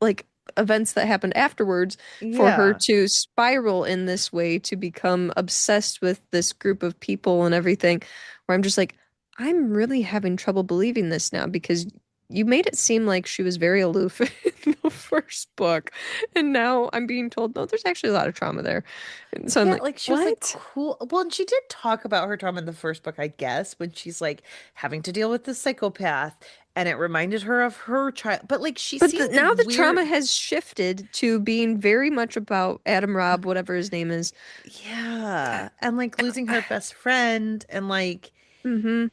like events that happened afterwards for her Yeah. to spiral in this way to become obsessed with this group of people and everything where I'm just like I'm really having trouble believing this now because you made it seem like she was very aloof in the first book and now I'm being told no there's actually a lot of trauma there and so I'm Yeah, like like she was like what. cool. Well, and she did talk about her trauma in the first book, I guess, when she's like having to deal with the psychopath, and it reminded her of her child. But like she But seemed now the trauma weird. has shifted to being very much about Adam Robb, whatever his name is. Yeah, and like losing her best friend, and like Hmm.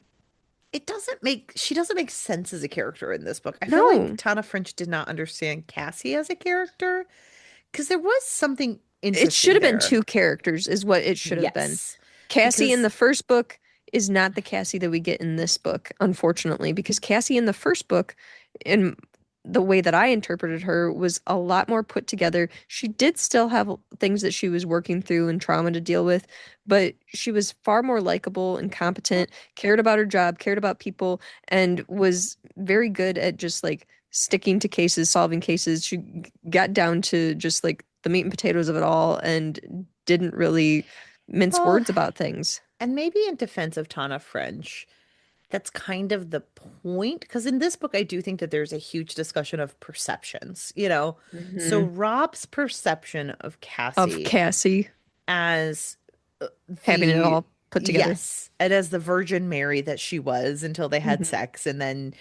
she doesn't make sense as a character in this book. I feel like No, Tana French did not understand Cassie as a character because there was something it should interesting have been there. two characters, is what it should have been. Yes, Cassie in because the first book is not the Cassie that we get in this book, unfortunately, because Cassie in the first book, in the way that I interpreted her, was a lot more put together. She did still have things that she was working through and trauma to deal with, but she was far more likable and competent, cared about her job, cared about people, and was very good at just like sticking to cases, solving cases. She got down to just like the meat and potatoes of it all and didn't really mince well, words about things. and maybe in defense of Tana French. That's kind of the point. Because in this book, I do think that there's a huge discussion of perceptions. So Hmm. Rob's perception of Of Cassie Cassie as having it the, all put together. yes, and as the Virgin Mary that she was until they had Hmm. sex. And then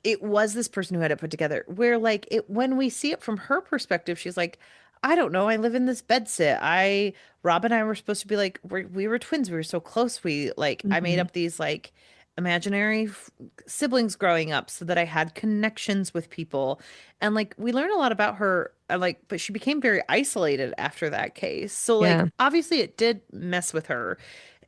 it was this person who had it put together where like it when we see it from her perspective she's like I don't know, I live in this bed sit. I Rob and I were supposed to be like we were twins, we were so close, we like I made Hmm. up these like imaginary siblings growing up so that I had connections with people. And like we learn a lot about her, like but she became very isolated after that case, so like Yeah. obviously it did mess with her.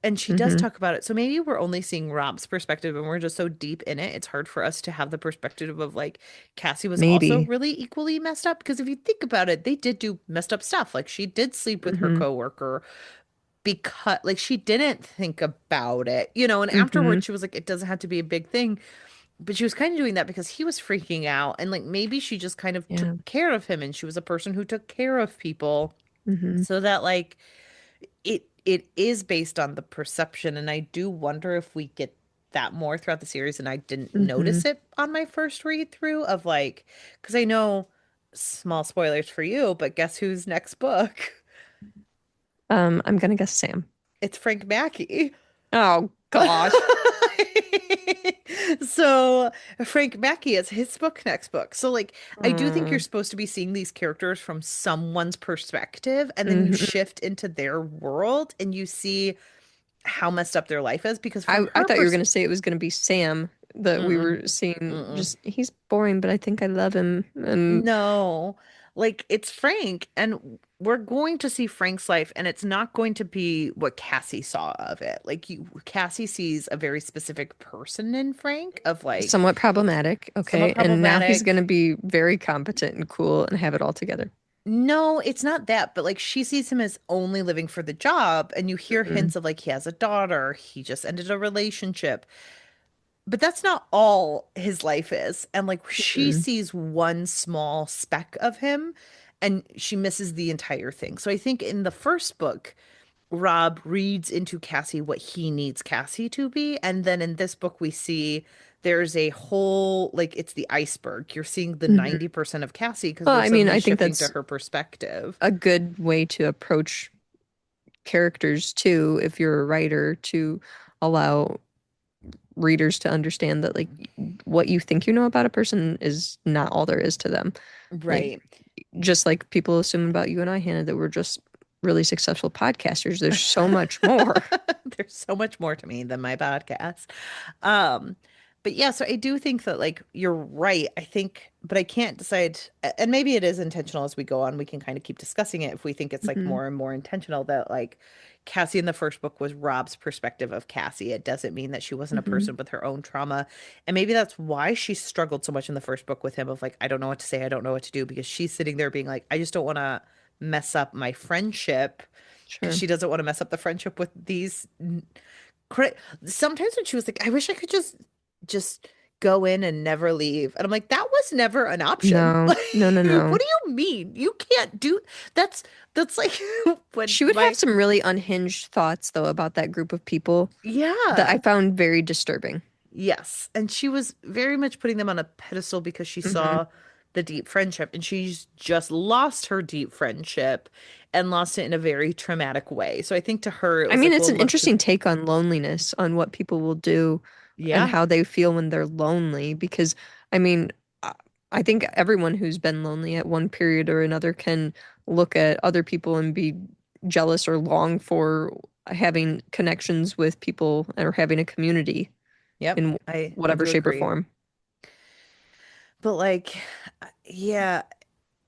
And she does Hmm. talk about it. So maybe we're only seeing Rob's perspective and we're just so deep in it. It's hard for us to have the perspective of like Cassie was also Maybe. really equally messed up. Because if you think about it, they did do messed up stuff. Like she did sleep with her Hmm. coworker. because like she didn't think about it, and Mm-hmm. afterwards she was like, it doesn't have to be a big thing. But she was kind of doing that because he was freaking out. And like maybe she just kind of took Yeah. care of him and she was a person who took care of people. Mm-hmm. So that like it is based on the perception. And I do wonder if we get that more throughout the series. And I didn't Mm-hmm. notice it on my first read through of like, because I know small spoilers for you, but guess whose next book? I'm gonna guess Sam. It's Frank Mackey. Oh gosh. So Frank Mackey is his book next book. So like I do think you're Mm, supposed to be seeing these characters from someone's perspective and then you hmm. shift into their world and you see how messed up their life is because from I her thought you were gonna say it was gonna be Sam that we mm-mm, were seeing. mm-mm. Just he's boring, but I think I love him. And No, like it's Frank, and we're going to see Frank's life, and it's not going to be what Cassie saw of it. Like Cassie sees a very specific person in Frank of like somewhat problematic. somewhat Okay, and now he's problematic. gonna be very competent and cool and have it all together. No, it's not that, but like she sees him as only living for the job, and you hear Mm-mm. hints of like he has a daughter, he just ended a relationship. But that's not all his life is. And like she Mm-mm. sees one small speck of him and she misses the entire thing. So I think in the first book, Rob reads into Cassie what he needs Cassie to be. And then in this book, we see there's a whole, like, it's the iceberg. You're seeing the Hmm. 90% of Cassie because Well, we're I mean, suddenly I think shifting to that's her perspective. a good way to approach characters too, if you're a writer, to allow readers to understand that like what you think you know about a person is not all there is to them. Like Right. just like people assume about you and I, Hannah, that we're just really successful podcasters. There's so much more. There's so much more to me than my podcast. Um, but yeah, so I do think that like you're right. I think, but I can't decide, and maybe it is intentional as we go on. We can kind of keep discussing it if we think it's like Hmm. more and more intentional that like Cassie in the first book was Rob's perspective of Cassie. It doesn't mean that she wasn't a Hmm. person with her own trauma. And maybe that's why she struggled so much in the first book with him of like, I don't know what to say, I don't know what to do, because she's sitting there being like, I just don't want to mess up my friendship because Sure. she doesn't want to mess up the friendship with these cra- sometimes when she was like, I wish I could just go in and never leave. And I'm like, that was never an option. No, no, no, Like, what no. do you mean? You can't do that's that's like when She would have my some really unhinged thoughts though about that group of people that I yeah. found very disturbing. Yes. And she was very much putting them on a pedestal because she Hmm. saw the deep friendship and she's just lost her deep friendship and lost it in a very traumatic way. So I think to her it I was mean, like, it's well, an look, interesting take on loneliness, on what people will do and yeah. how they feel when they're lonely. Because, I mean, I I think everyone who's been lonely at one period or another can look at other people and be jealous or long for having connections with people or having a community Yep. in I whatever do shape or agree. form. But like, yeah,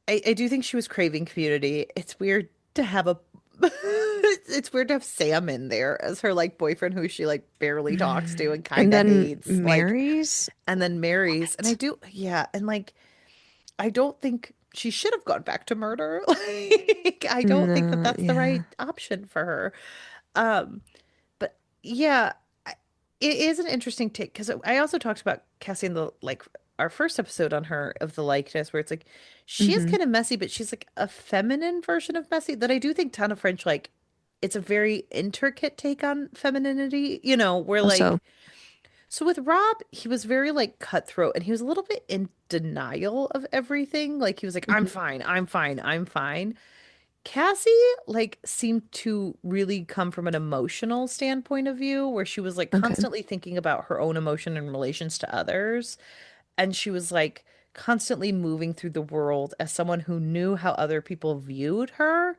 I do think she was craving community. It's weird to have a it's weird to have Sam in there as her like boyfriend who she like barely talks to and And kind of then hates. Like, marries? and then marries. And I What? do, yeah, and like I don't think she should have gone back to murder. Like, I don't think that No, that's the right yeah. option for her. Um, but yeah, it is an interesting take because I also talked about Cassie in the like our first episode on her of the likeness where it's like she is Hmm. kind of messy, but she's like a feminine version of messy that I do think Tana French like it's a very intricate take on femininity, where How so? like so with Rob, he was very like cutthroat and he was a little bit in denial of everything. Like he was like, I'm Hmm. fine, I'm fine, I'm fine. Cassie like seemed to really come from an emotional standpoint of view where she was like Okay. constantly thinking about her own emotion in relations to others and she was like constantly moving through the world as someone who knew how other people viewed her.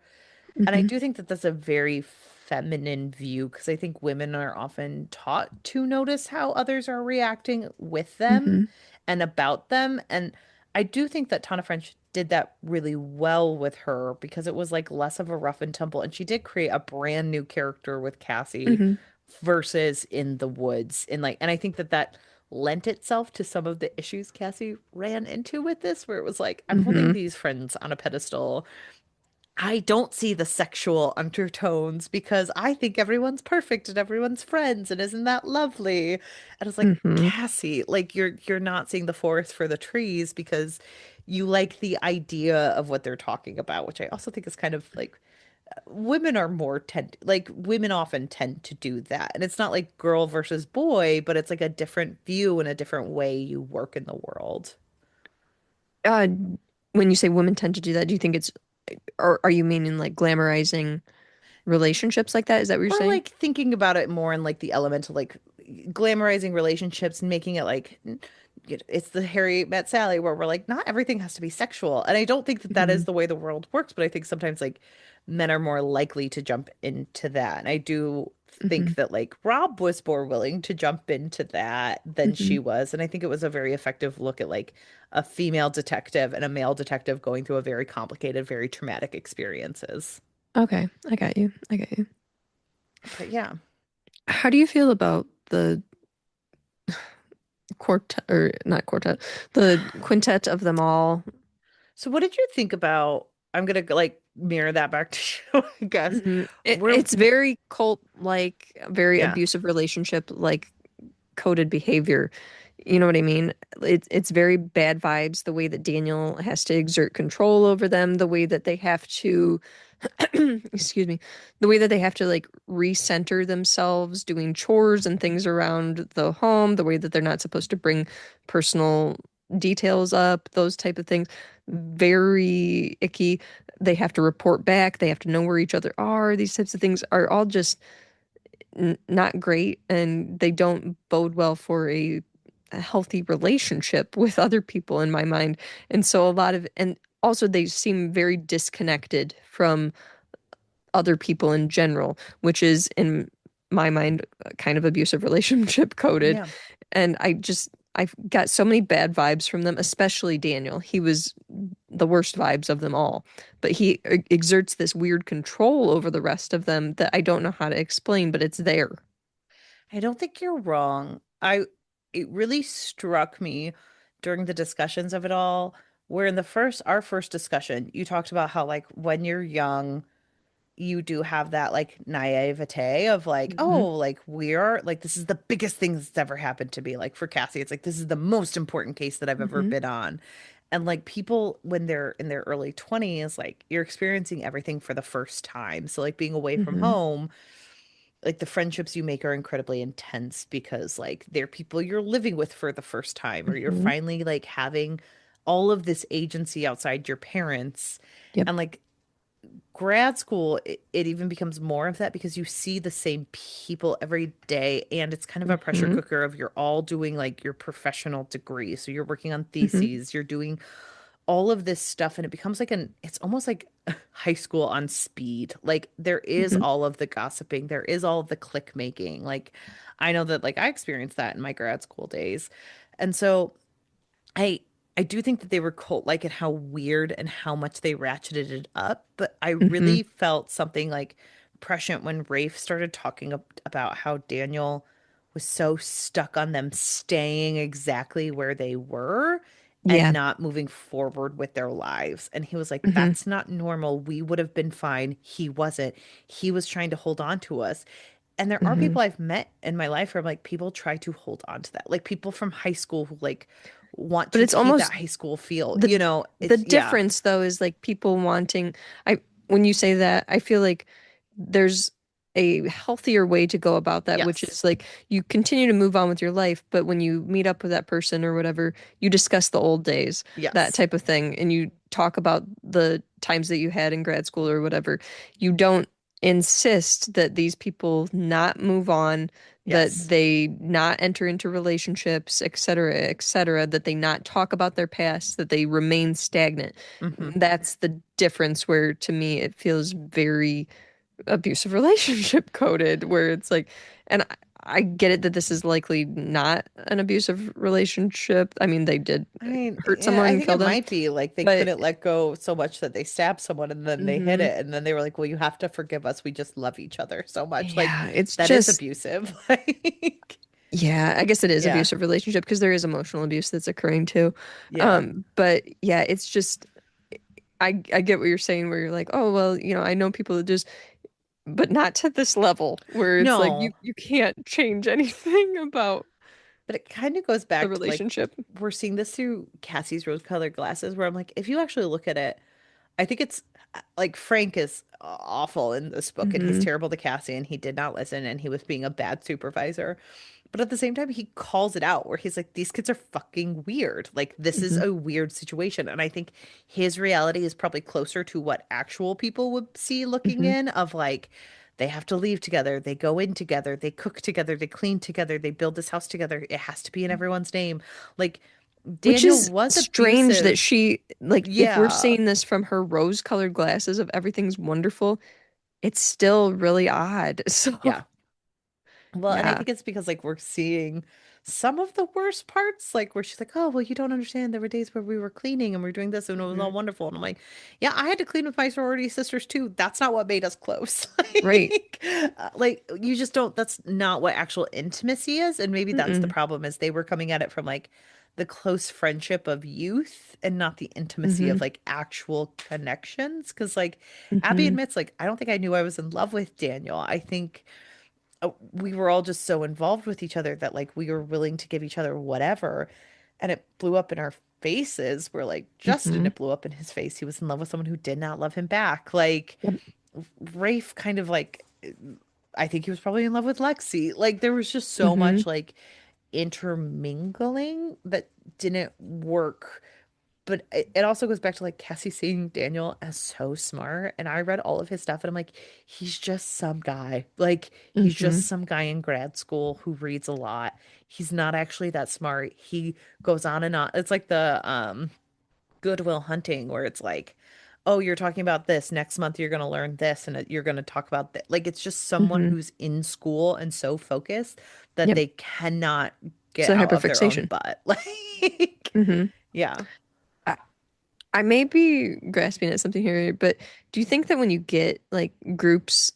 And I Hmm. do think that that's a very feminine view because I think women are often taught to notice how others are reacting with them Hmm. and about them. And I do think that Tana French did that really well with her because it was like less of a rough and tumble. And she did create a brand new character with Cassie Hmm. versus in the woods. And I think that that lent itself to some of the issues Cassie ran into with this, where it was like, I'm holding Hmm. these friends on a pedestal I don't see the sexual undertones because I think everyone's perfect and everyone's friends and isn't that lovely? And it's like, Hmm. Cassie, like you're not seeing the forest for the trees because you like the idea of what they're talking about, which I also think is kind of like women are more tend like women often tend to do that. And it's not like girl versus boy, but it's like a different view and a different way you work in the world. Uh, when you say women tend to do that, do you think it's, or are you meaning like glamorizing relationships like that? Is that what you're Or saying? like thinking about it more in like the element of like glamorizing relationships and making it like it's the Harry met Sally where we're like not everything has to be sexual. And I don't think that that Hmm. is the way the world works, but I think sometimes like men are more likely to jump into that. And I do Hmm. think that like Rob was more willing to jump into that than Hmm. she was. And I think it was a very effective look at like a female detective and a male detective going through a very complicated, very traumatic experiences. Okay, I got you. I got you. But yeah. How do you feel about the quartet, or not quartet, the quintet of them all? So what did you think about, I'm gonna like mirror that back to you, I guess. We're It's very cult-like, very yeah. abusive relationship, like coded behavior. You know what I mean? It's very bad vibes, the way that Daniel has to exert control over them, the way that they have to excuse me, the way that they have to like recenter themselves doing chores and things around the home, the way that they're not supposed to bring personal details up, those type of things. Very icky. They have to report back, they have to know where each other are. These types of things are all just not great, and they don't bode well for a healthy relationship with other people in my mind. And so a lot of, and also they seem very disconnected from other people in general, which is in my mind kind of abusive relationship coded. Yeah. And I got so many bad vibes from them, especially Daniel. He was the worst vibes of them all. But he exerts this weird control over the rest of them that I don't know how to explain, but it's there. I don't think you're wrong. I It really struck me during the discussions of it all, where in the first our first discussion, you talked about how like when you're young, you do have that like naivete of like, Hmm. oh, like we're like this is the biggest thing that's ever happened to me. Like for Cassie, it's like this is the most important case that I've ever Hmm. been on. And like people when they're in their early 20s, like you're experiencing everything for the first time. So like being away from Hmm. home, like the friendships you make are incredibly intense because like they're people you're living with for the first time or you're Hmm. finally like having all of this agency outside your parents. Yep. And like grad school, it even becomes more of that because you see the same people every day and it's kind of a pressure Hmm. cooker of you're all doing like your professional degree. So you're working on Hmm. theses, you're doing all of this stuff and it becomes like it's almost like high school on speed. Like there is Hmm. all of the gossiping, there is all of the click making. Like I know that like I experienced that in my grad school days. And so I I do think that they were cult like and how weird and how much they ratcheted it up, but I Hmm. really felt something like prescient when Rafe started talking about how Daniel was so stuck on them staying exactly where they were and Yeah. not moving forward with their lives. And he was like, Hmm. that's not normal. We would have been fine. He wasn't. He was trying to hold on to us. And there are Hmm. people I've met in my life where I'm like, people try to hold on to that. Like people from high school who like want But to it's keep that almost high school feel. the the It's yeah. difference though is like people wanting, I when you say that, I feel like there's a healthier way to go about that, which Yes. is like you continue to move on with your life, but when you meet up with that person or whatever, you discuss the old days, that Yes. type of thing, and you talk about the times that you had in grad school or whatever. You don't insist that these people not move on, that Yes. they not enter into relationships, et cetera, that they not talk about their past, that they remain stagnant. Hmm. That's the difference where to me it feels very abusive relationship coded, where it's like, and I get it that this is likely not an abusive relationship. I mean, they did I mean, hurt yeah, someone I and think kill it them, might be like they but couldn't let go so much that they stabbed someone and then they hit hmm, it and then they were like, "Well, you have to forgive us. We just love each other so much." Like yeah, it's that is just, abusive. Like yeah, I guess it is yeah. abusive relationship because there is emotional abuse that's occurring too. Yeah. But yeah, it's just I get what you're saying where you're like, oh well, I know people that just but not to this level where it's like you No, you can't change anything about but it kind of goes the back to like relationship. we're seeing this through Cassie's rose-colored glasses, where I'm like, if you actually look at it, I think it's like Frank is awful in this book and he's Hmm. terrible to Cassie and he did not listen and he was being a bad supervisor. But at the same time, he calls it out where he's like, these kids are fucking weird. Like, this is Hmm. a weird situation. And I think his reality is probably closer to what actual people would see looking Hmm. in of like, they have to leave together, they go in together, they cook together, they clean together, they build this house together. It has to be in everyone's name. Like, Which Daniel is was strange that abusive. she, like, if we're Yeah. seeing this from her rose-colored glasses of everything's wonderful, it's still really odd. So, Yeah. Well, and I yeah. think it's because like we're seeing some of the worst parts, like where she's like, "Oh, well, you don't understand. There were days where we were cleaning and we are doing this and it was all Hmm. wonderful." And I'm like, "Yeah, I had to clean with my sorority sisters too. That's not what made us close." Right. Like you just don't. That's not what actual intimacy is, and maybe that's the Mm-mm. problem is they were coming at it from like the close friendship of youth and not the intimacy Hmm. of like actual connections. Because like Abby Hmm. admits, like I don't think I knew I was in love with Daniel. I think we were all just so involved with each other that like we were willing to give each other whatever and it blew up in our faces. We're like Justin, Hmm. it blew up in his face. He was in love with someone who did not love him back. Like Yep. Rafe kind of like I think he was probably in love with Lexi. Like there was just so Hmm. much like intermingling that didn't work, but it also goes back to like Cassie seeing Daniel as so smart. And I read all of his stuff and I'm like, he's just some guy. Like, he's just Hmm. some guy in grad school who reads a lot. He's not actually that smart. He goes on and on. It's like the Goodwill Hunting, where it's like, oh, you're talking about this. Next month, you're going to learn this and you're going to talk about that. Like, it's just someone Hmm. who's in school and so focused that Yep. they cannot It's get a out of their own hyperfixation. butt. Like, Hmm. yeah. I may be grasping at something here, but do you think that when you get like groups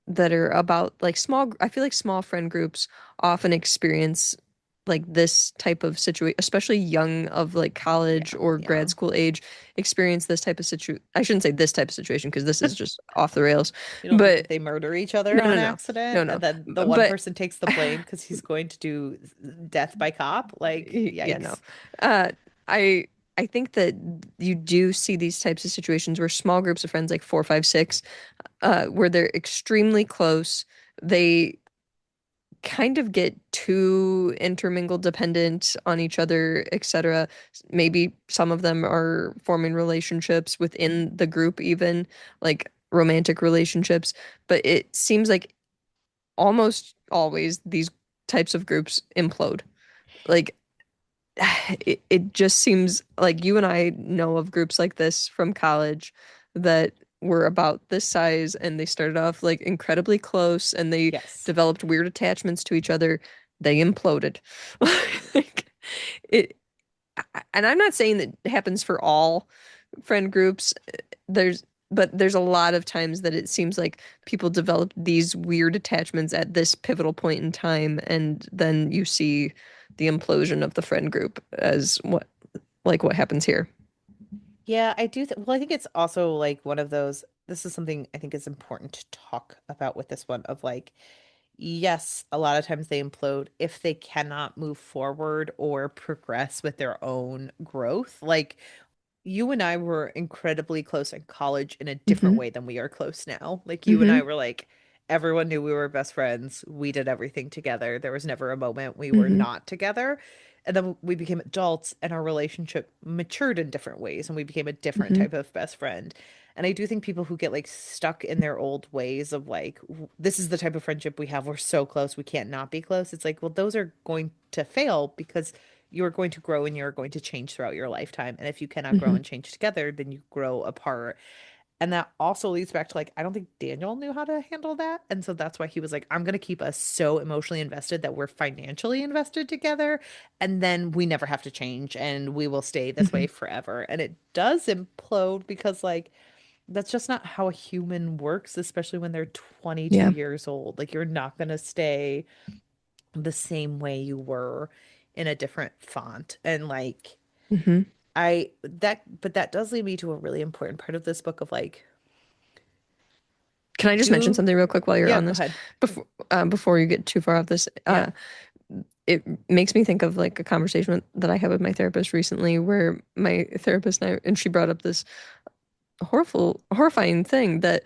that are about like small, I feel like small friend groups often experience like this type of situation, especially young of like college Yeah. or grad Yeah. school age, experience this type of situation. I shouldn't say this type of situation because this is just off the rails. You don't think that But they murder each other no, no, on no, no, accident no. and then the one But person takes the blame because he's going to do death by cop? Like, yeah, no. yikes. Uh, I I think that you do see these types of situations where small groups of friends, like four, five, six, where they're extremely close. They kind of get too intermingled, dependent on each other, etc. Maybe some of them are forming relationships within the group, even like romantic relationships. But it seems like almost always these types of groups implode. Like it just seems like you and I know of groups like this from college that were about this size and they started off like incredibly close and they Yes. developed weird attachments to each other. They imploded. Like it, and I'm not saying that it happens for all friend groups. There's but there's a lot of times that it seems like people develop these weird attachments at this pivotal point in time, and then you see the implosion of the friend group as what happens here. Yeah, I do. Well, I think it's also like one of those. This is something I think is important to talk about with this one of like, yes, a lot of times they implode if they cannot move forward or progress with their own growth. Like, you and I were incredibly close in college in a different Hmm. way than we are close now. Like you and I Hmm. were like everyone knew we were best friends. We did everything together. There was never a moment we were Hmm. not together. And then we became adults and our relationship matured in different ways and we became a different Hmm. type of best friend. And I do think people who get like stuck in their old ways of like this is the type of friendship we have. We're so close, we can't not be close. It's like, well, those are going to fail because you're going to grow and you're going to change throughout your lifetime. And if you cannot grow Hmm. and change together, then you grow apart. And that also leads back to like, I don't think Daniel knew how to handle that. And so that's why he was like, I'm going to keep us so emotionally invested that we're financially invested together. And then we never have to change and we will stay this Hmm. way forever. And it does implode because, like, that's just not how a human works, especially when they're 22 Yeah. years old. Like, you're not going to stay the same way you were in a different font. And like, Hmm. but that does lead me to a really important part of this book of like, Can I just mention do, something real quick while you're yeah, on go this? ahead. Before you get too far off this, Yeah. it makes me think of like a conversation that I had with my therapist recently, where my therapist and she brought up this horrifying thing that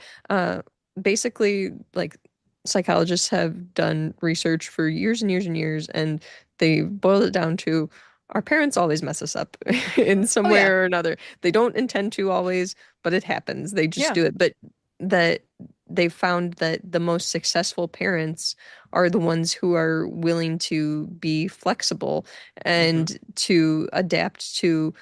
basically like psychologists have done research for years and years and years, and they boiled it down to our parents always mess us up in some Oh way yeah. or another. They don't intend to always, but it happens. They just Yeah. do it. But that they found that the most successful parents are the ones who are willing to be flexible Hmm. and to adapt to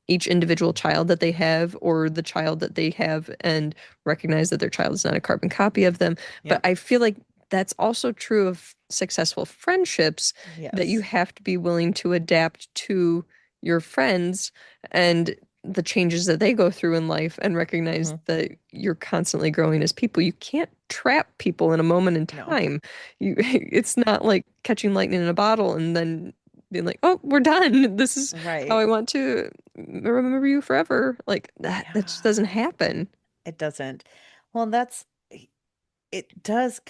each individual child that they have or the child that they have and recognize that their child is not a carbon copy of them. But Yep. I feel like that's also true of successful friendships, that you Yes. have to be willing to adapt to your friends and the changes that they go through in life and recognize Hmm. that you're constantly growing as people. You can't trap people in a moment in No. time. It's not like catching lightning in a bottle and then being like, "Oh, we're done. This is how Right. I want to remember you forever." Like that just Yeah. doesn't happen. It doesn't. Well, that's it does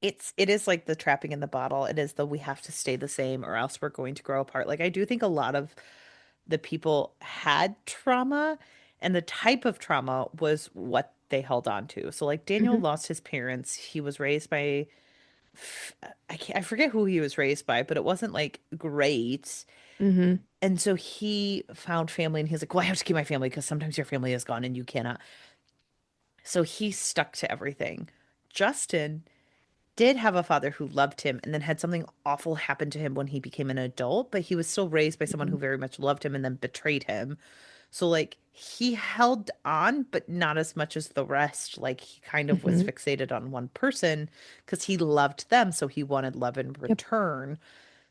it is like the trapping in the bottle. It is the we have to stay the same or else we're going to grow apart. Like I do think a lot of the people had trauma and the type of trauma was what they held on to. So like Daniel Hmm. lost his parents. He was raised by I forget who he was raised by, but it wasn't like great. Hmm. And so he found family and he's like, well, I have to keep my family because sometimes your family is gone and you cannot. So he stuck to everything. Justin did have a father who loved him and then had something awful happen to him when he became an adult, but he was still raised by someone Hmm. who very much loved him and then betrayed him. So like he held on, but not as much as the rest. Like he kind of was Hmm. fixated on one person because he loved them, so he wanted love in Yep. return.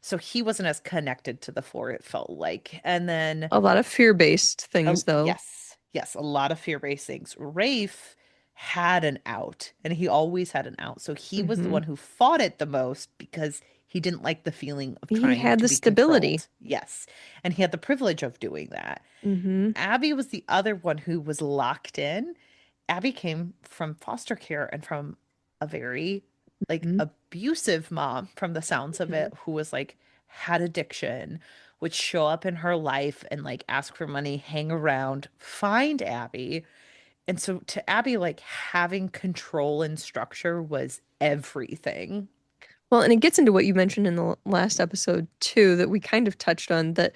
So he wasn't as connected to the four, it felt like. And then A lot of fear-based oh, things, though. yes. Yes, a lot of fear-based things. Rafe had an out, and he always had an out. So he was the Hmm. one who fought it the most because he didn't like the feeling of He trying had to the be stability. controlled. Yes. And he had the privilege of doing that. Hmm. Abby was the other one who was locked in. Abby came from foster care and from a very like Hmm. abusive mom from the sounds of it, who was like had addiction, would show up in her life and like ask for money, hang around, find Abby. And so to Abby, like having control and structure was everything. Well, and it gets into what you mentioned in the last episode too, that we kind of touched on, that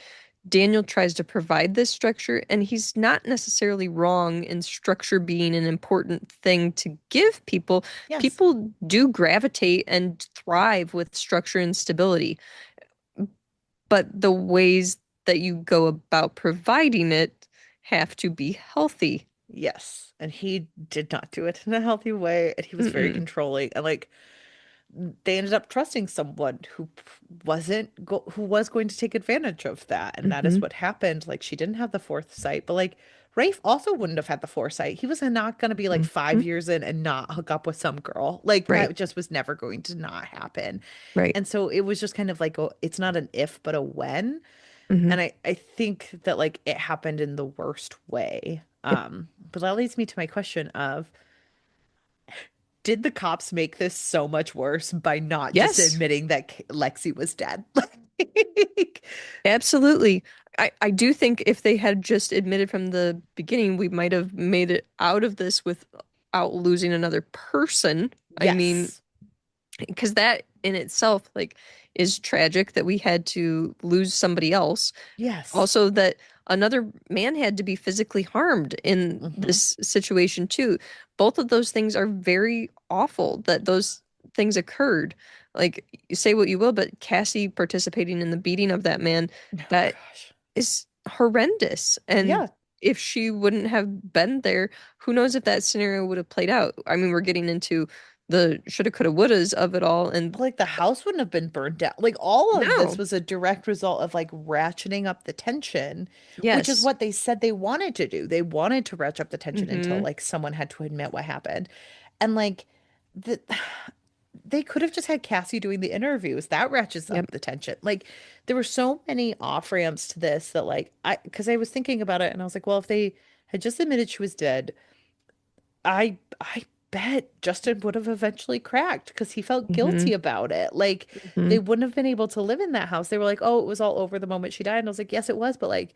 Daniel tries to provide this structure, and he's not necessarily wrong in structure being an important thing to give people. Yes. People do gravitate and thrive with structure and stability, but the ways that you go about providing it have to be healthy. Yes. And he did not do it in a healthy way. And he was very Mm-mm. controlling. And like they ended up trusting someone who was going to take advantage of that, and that is Hmm. what happened. Like she didn't have the foresight, but like Rafe also wouldn't have had the foresight. He was not going to be like Hmm. 5 years in and not hook up with some girl. Like Right, that just was never going to not happen. right. And so it was just kind of like it's not an if but a when. Hmm. And I think that like it happened in the worst way. Yep. But that leads me to my question of, did the cops make this so much worse by not just Yes. admitting that Lexi was dead? Like, Absolutely. I do think if they had just admitted from the beginning, we might have made it out of this without losing another person. I mean, yes, because that in itself, like, is tragic that we had to lose somebody else. yes, Also, that another man had to be physically harmed in hmm, this situation, too. Both of those things are very awful that those things occurred. Like, you say what you will, but Cassie participating in the beating of that man, oh that gosh, is horrendous. And yeah. if she wouldn't have been there, who knows if that scenario would have played out? I mean, we're getting into the shoulda, coulda, wouldas of it all. And But like the house wouldn't have been burned down. Like all of this no, was a direct result of like ratcheting up the tension, which is yes. what they said they wanted to do. They wanted to ratchet up the tension until Hmm. like someone had to admit what happened. And like the they could have just had Cassie doing the interviews. That ratchets Yep. up the tension. Like there were so many off ramps to this that like because I was thinking about it and I was like, well, if they had just admitted she was dead, I bet Justin would have eventually cracked because he felt Hmm. guilty about it. Like they Hmm. wouldn't have been able to live in that house. They were like, oh, it was all over the moment she died. And I was like, yes, it was, but like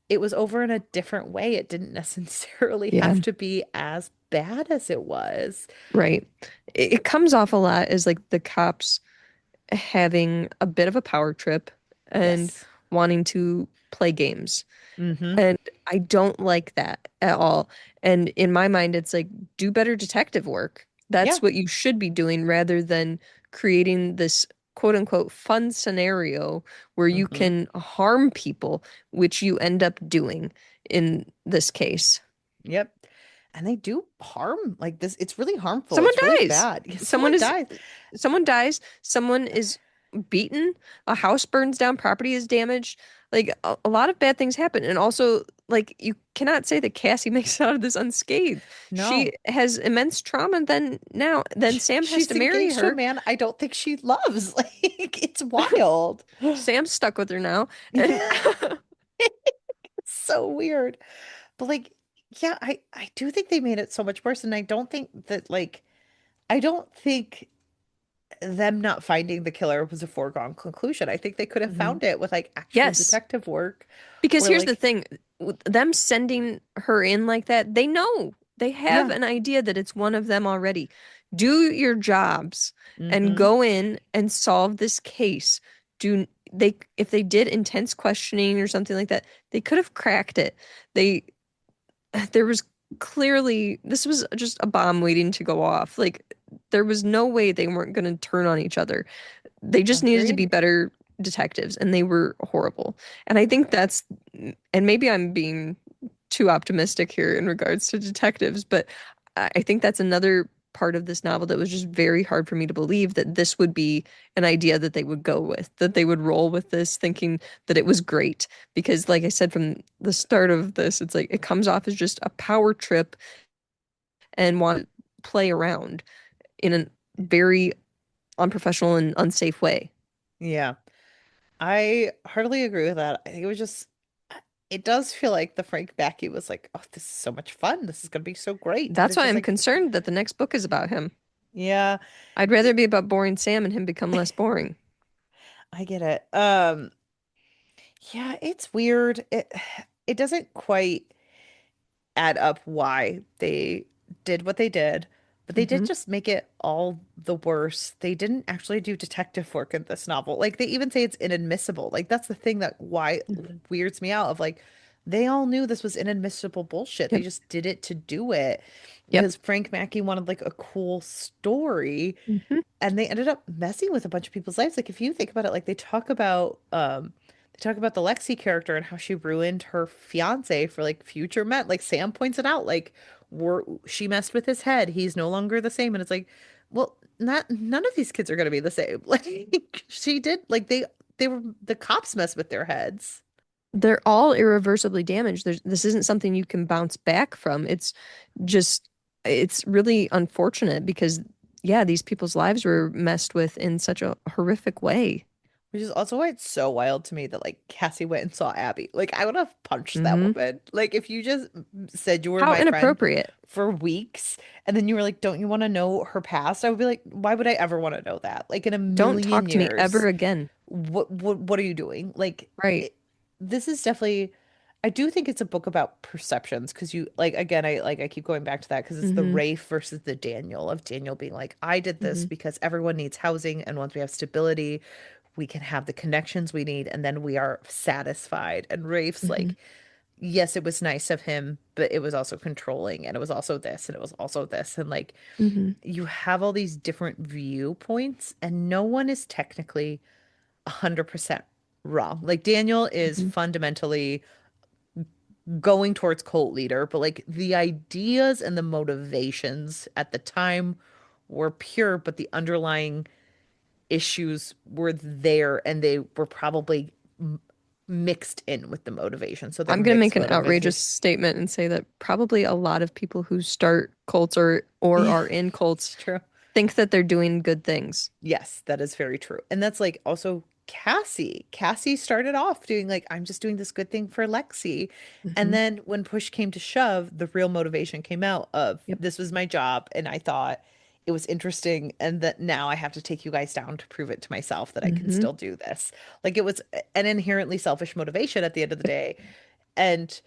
it was over in a different way. It didn't necessarily Yeah. have to be as bad as it was. Right. It comes off a lot as like the cops having a bit of a power trip and Yes. wanting to play games. Mm-hmm. And I don't like that at all. And in my mind, it's like, do better detective work. Yeah. That's what you should be doing rather than creating this quote unquote fun scenario where you Mm-hmm. can harm people, which you end up doing in this case. Yep. And they do harm like this. It's really harmful. Someone It's really dies. bad. Someone Someone is dies. someone dies, someone is beaten, a house burns down, property is damaged. Like a lot of bad things happen. And also, like you cannot say that Cassie makes it out of this unscathed. She No. has immense trauma, and then Sam has She's to marry engaged to a her. man I don't think she loves. Like it's wild. Sam's stuck with her now. And Yeah. It's so weird. But like, yeah, I do think they made it so much worse. And I don't think that like I don't think them not finding the killer was a foregone conclusion. I think they could have Mhm. found it with like actual Yes, detective work because where here's the like, thing, with them sending her in like that, they know. They have yeah. an idea that it's one of them already. Do your jobs and Mm-hmm. go in and solve this case. Do they if they did intense questioning or something like that, they could have cracked it. They there was clearly this was just a bomb waiting to go off. Like there was no way they weren't going to turn on each other. They just needed to be Agreed. better detectives, and they were horrible. And I think that's, and maybe I'm being too optimistic here in regards to detectives, but I think that's another part of this novel that was just very hard for me to believe that this would be an idea that they would go with, that they would roll with this thinking that it was great. Because, like I said from the start of this, it's like it comes off as just a power trip and want to play around in a very unprofessional and unsafe way. Yeah. I heartily agree with that. I think it was just, it does feel like the Frank Backy was like, oh, this is so much fun. This is going to be so great. And That's it's why just I'm like, concerned that the next book is about him. yeah, I'd rather it be about boring Sam and him become less boring. I get it. Yeah, it's weird. It doesn't quite add up why they did what they did, but they did Hmm. just make it all the worse. They didn't actually do detective work in this novel. Like they even say it's inadmissible. Like that's the thing that why Hmm. weirds me out of like they all knew this was inadmissible bullshit. They Yep. just did it to do it Yep. because Frank Mackey wanted like a cool story Hmm. and they ended up messing with a bunch of people's lives. Like if you think about it, like they talk about the Lexi character and how she ruined her fiance for like future men. Like Sam points it out, like she messed with his head. He's no longer the same. And it's like, well, not none of these kids are gonna be the same. Like she did, like they were the cops messed with their heads. They're all irreversibly damaged. This isn't something you can bounce back from. Just, it's really unfortunate because, yeah, these people's lives were messed with in such a horrific way. Which is also why it's so wild to me that like Cassie went and saw Abby. Like I would have punched that Hmm. woman. Like if you just said you were How my friend inappropriate. for weeks and then you were like, "Don't you want to know her past?" I would be like, "Why would I ever want to know that?" Like in a Don't million talk to me ever years. again. What are you doing? Like Right. this is definitely I do think it's a book about perceptions because you like again I keep going back to that because it's the Hmm. Rafe versus the Daniel of Daniel being like I did this Hmm. because everyone needs housing and once we have stability we can have the connections we need and then we are satisfied and Rafe's Hmm. like yes it was nice of him but it was also controlling and it was also this and it was also this and like Hmm. you have all these different viewpoints and no one is technically 100% wrong. Like Daniel is Hmm. fundamentally going towards cult leader, but like the ideas and the motivations at the time were pure, but the underlying issues were there and they were probably mixed in with the motivation. So they're I'm going to make mixed an outrageous motivations. statement and say that probably a lot of people who start cults or Yeah, are in cults it's true. think that they're doing good things. Yes, that is very true. And that's like also Cassie. Cassie started off doing like, I'm just doing this good thing for Lexi. And Hmm. then when push came to shove, the real motivation came out of Yep. this was my job and I thought it was interesting and that now I have to take you guys down to prove it to myself that I can Hmm. still do this. Like it was an inherently selfish motivation at the end of the Yep. day. And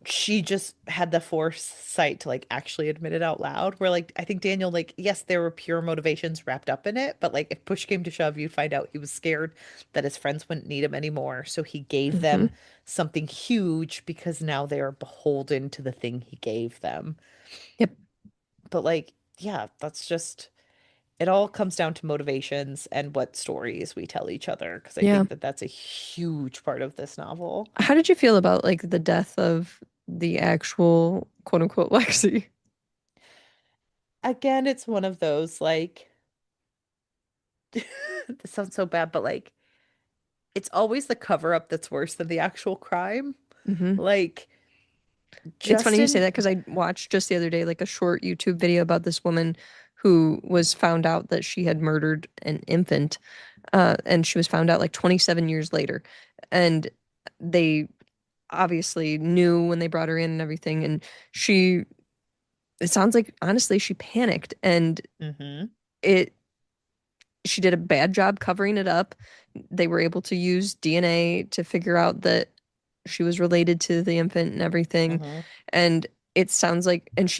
she just had the foresight to like actually admit it out loud. Where like I think Daniel, like, yes, there were pure motivations wrapped up in it, but like if push came to shove, you'd find out he was scared that his friends wouldn't need him anymore. So he gave Hmm. them something huge because now they are beholden to the thing he gave them. Yep. But like, yeah, that's just it all comes down to motivations and what stories we tell each other. Because I Yeah. think that that's a huge part of this novel. How did you feel about like the death of the actual quote unquote Lexi? Again, it's one of those like this sounds so bad, but like it's always the cover up that's worse than the actual crime. Hmm. Like It's funny you say Justin, that because I watched just the other day like a short YouTube video about this woman who was found out that she had murdered an infant, and she was found out like 27 years later, and they obviously knew when they brought her in and everything, and she it sounds like honestly she panicked and hmm it she did a bad job covering it up. They were able to use DNA to figure out that she was related to the infant and everything. hmm And it sounds like, and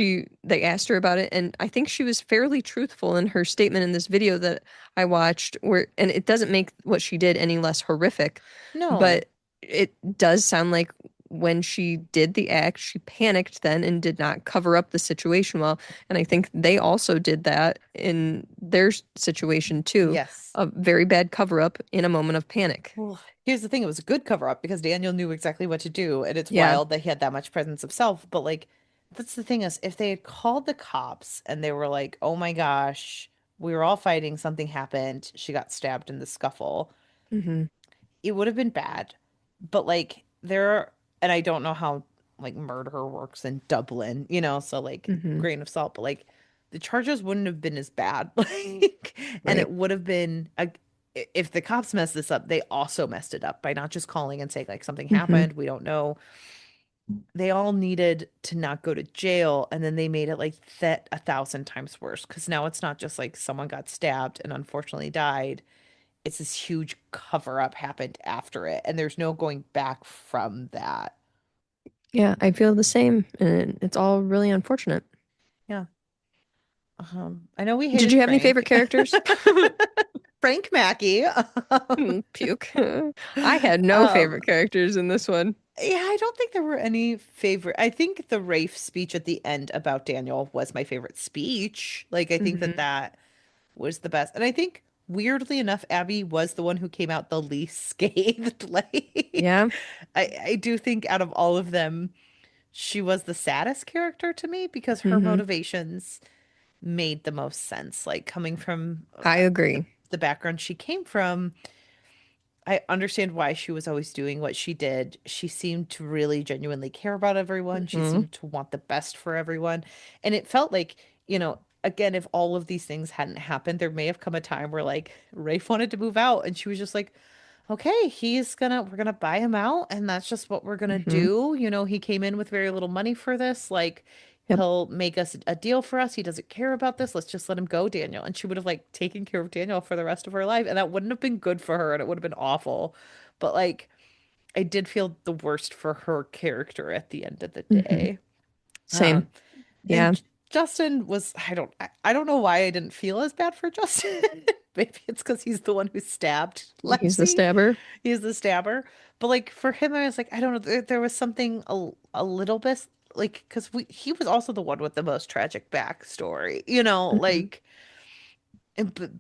they asked her about it. And I think she was fairly truthful in her statement in this video that I watched, and it doesn't make what she did any less horrific, no, but it does sound like when she did the act, she panicked then and did not cover up the situation well. And I think they also did that in their situation too, yes. a very bad cover up in a moment of panic. Well, here's the thing, it was a good cover up because Daniel knew exactly what to do, and it's Yeah. wild that he had that much presence of self. But like, that's the thing is, if they had called the cops and they were like, "Oh my gosh, we were all fighting, something happened, she got stabbed in the scuffle," Hmm. it would have been bad. But like and I don't know how like murder works in Dublin, so like Hmm. grain of salt, but like the charges wouldn't have been as bad. Like and Right. it would have been if the cops messed this up, they also messed it up by not just calling and saying like something Hmm. happened, we don't know. They all needed to not go to jail, and then they made it like that 1,000 times worse because now it's not just like someone got stabbed and unfortunately died, it's this huge cover up happened after it, and there's no going back from that. Yeah, I feel the same, and it's all really unfortunate. Yeah. I know we Did hated you have any favorite Frank. characters? Frank Mackey. Puke. I had no Um, favorite characters in this one. yeah, I don't think there were any favorite. I think the Rafe speech at the end about Daniel was my favorite speech. Like, I think that Hmm. that was the best. And I think, weirdly enough, Abby was the one who came out the least scathed. Like, Yeah. I do think out of all of them, she was the saddest character to me because her Hmm. motivations made the most sense. Like coming from I the, agree. the background she came from, I understand why she was always doing what she did. She seemed to really genuinely care about everyone. She Hmm. seemed to want the best for everyone. And it felt like, again, if all of these things hadn't happened, there may have come a time where like Rafe wanted to move out and she was just like, okay, we're gonna buy him out, and that's just what we're gonna Hmm. do. He came in with very little money for this. Like, Yep. he'll make us a deal for us. He doesn't care about this. Let's just let him go, Daniel. And she would have like taken care of Daniel for the rest of her life, and that wouldn't have been good for her, and it would have been awful. But like, I did feel the worst for her character at the end of the Hmm. day. Same. Um, and Yeah. Justin was, I don't know why I didn't feel as bad for Justin. Maybe it's because he's the one who stabbed He's the Lexi. stabber. He's the stabber. But like for him, I was like, I don't know. There was something a little bit like because he was also the one with the most tragic backstory. Hmm. Like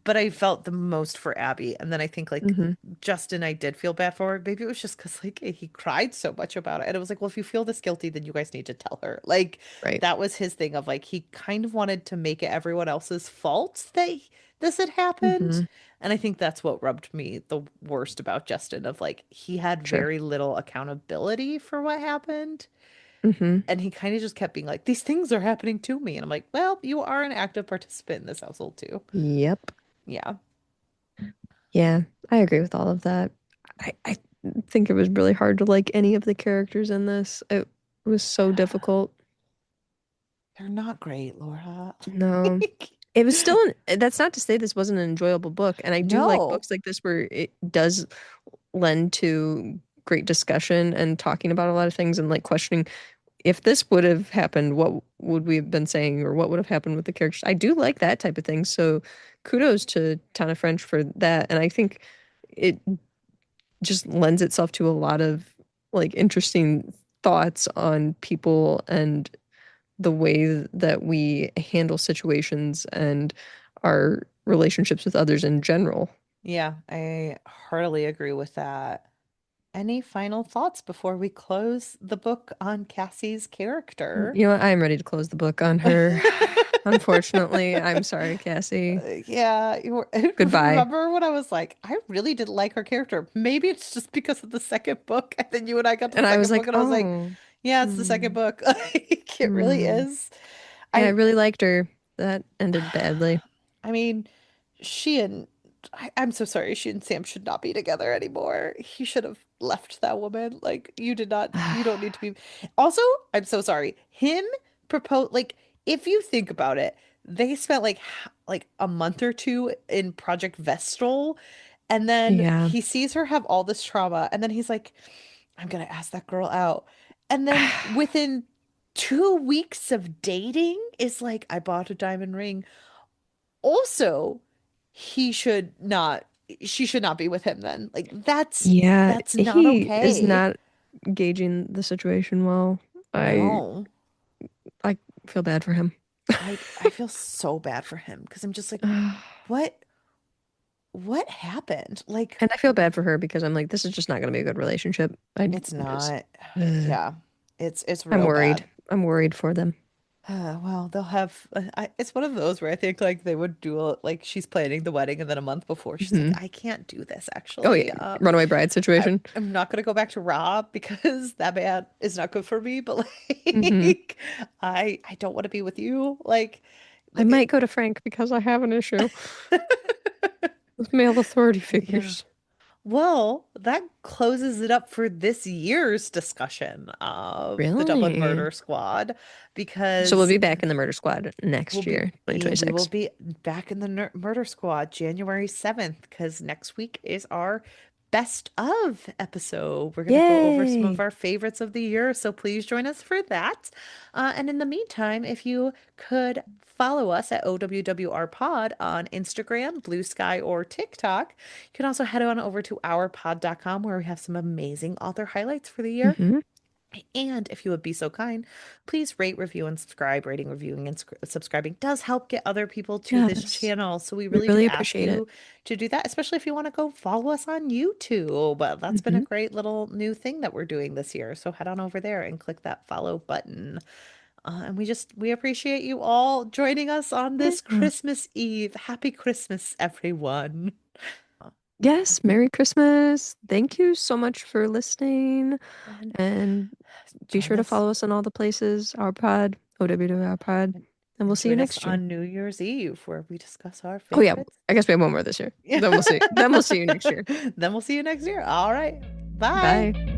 but I felt the most for Abby. And then I think like Hmm. Justin, I did feel bad for. Maybe it was just because like he cried so much about it. And it was like, well, if you feel this guilty, then you guys need to tell her. Like Right. that was his thing of like he kind of wanted to make it everyone else's fault that this had happened. Hmm. And I think that's what rubbed me the worst about Justin of like he had Sure. very little accountability for what happened. Hmm. And he kind of just kept being like, these things are happening to me. And I'm like, well, you are an active participant in this household too. Yep. Yeah. Yeah, I agree with all of that. I think it was really hard to like any of the characters in this. It was so difficult. They're not great, Laura. No. It was still that's not to say this wasn't an enjoyable book, and I do like No. books like this where it does lend to great discussion and talking about a lot of things and like questioning if this would have happened, what would we have been saying or what would have happened with the characters. I do like that type of thing. So kudos to Tana French for that. And I think it just lends itself to a lot of like interesting thoughts on people and the way that we handle situations and our relationships with others in general. Yeah, I heartily agree with that. Any final thoughts before we close the book on Cassie's character? You know what? I am ready to close the book on her. Unfortunately, I'm sorry, Cassie. Yeah, Goodbye. remember when I was like, I really didn't like her character. Maybe it's just because of the second book. And then you and I got to the And I was second book, like, and I was like, oh, yeah, it's the second hmm, book. Like, it really hmm. is. Yeah, I I really liked her. That ended badly. I mean, she and I'm so sorry, she and Sam should not be together anymore. He should have left that woman. Like, you don't need to be. Also, I'm so sorry. Him propose like if you think about it, they spent like a month or two in Project Vestal, and then Yeah. he sees her have all this trauma, and then he's like, I'm gonna ask that girl out. And then within 2 weeks of dating is like, I bought a diamond ring. Also, he should not, she should not be with him then. Like Yeah, that's not he is okay. not gauging the situation well. I No. I feel bad for him. I feel so bad for him because I'm just like, what what happened? Like And I feel bad for her because I'm like, this is just not going to be a good relationship. I it's just, not. uh, Yeah. It's I'm real worried. bad. I'm worried for them. Well, they'll have. It's one of those where I think like they would do like she's planning the wedding, and then a month before she's like, Hmm. I can't do this Oh yeah, actually. runaway bride situation. I'm not gonna go back to Rob because that man is not good for me. But Hmm. like, I don't want to be with you. Like, I might go to Frank because I have an issue with male authority yeah. figures. Well, that closes it up for this year's discussion of the Dublin Really? Murder Squad So we'll because be back in the murder squad we'll next be year, yeah, we will 2026. be back in the Murder Squad January 7th because next week is our best of episode. We're going to go over some of Yay! our favorites of the year, so please join us for that. And in the meantime, if you could follow us at OWWR Pod on Instagram, BlueSky, or TikTok, you can also head on over to ourpod.com where we have some amazing author highlights for the year. Hmm. And if you would be so kind, please rate, review, and subscribe. Rating, reviewing, and subscribing does help get other people to this Yes, channel. So we we really do really ask appreciate it. you to do that, especially if you want to go follow us on YouTube. That's been a Hmm. great little new thing that we're doing this year. So head on over there and click that follow button. And we appreciate you all joining us on this Yeah. Christmas Eve. Happy Christmas, everyone. Yes, Merry Christmas. Thank you so much for listening. And And be join sure to us. follow us on all the places, our pod, OWWR Pod. And we'll And see you join us next year. on New Year's Eve, where we discuss our Oh yeah, favorites. I guess we have one more this year. Yeah. Then we'll see. Then we'll see you next year. Then we'll see you next year. All right. Bye. Bye.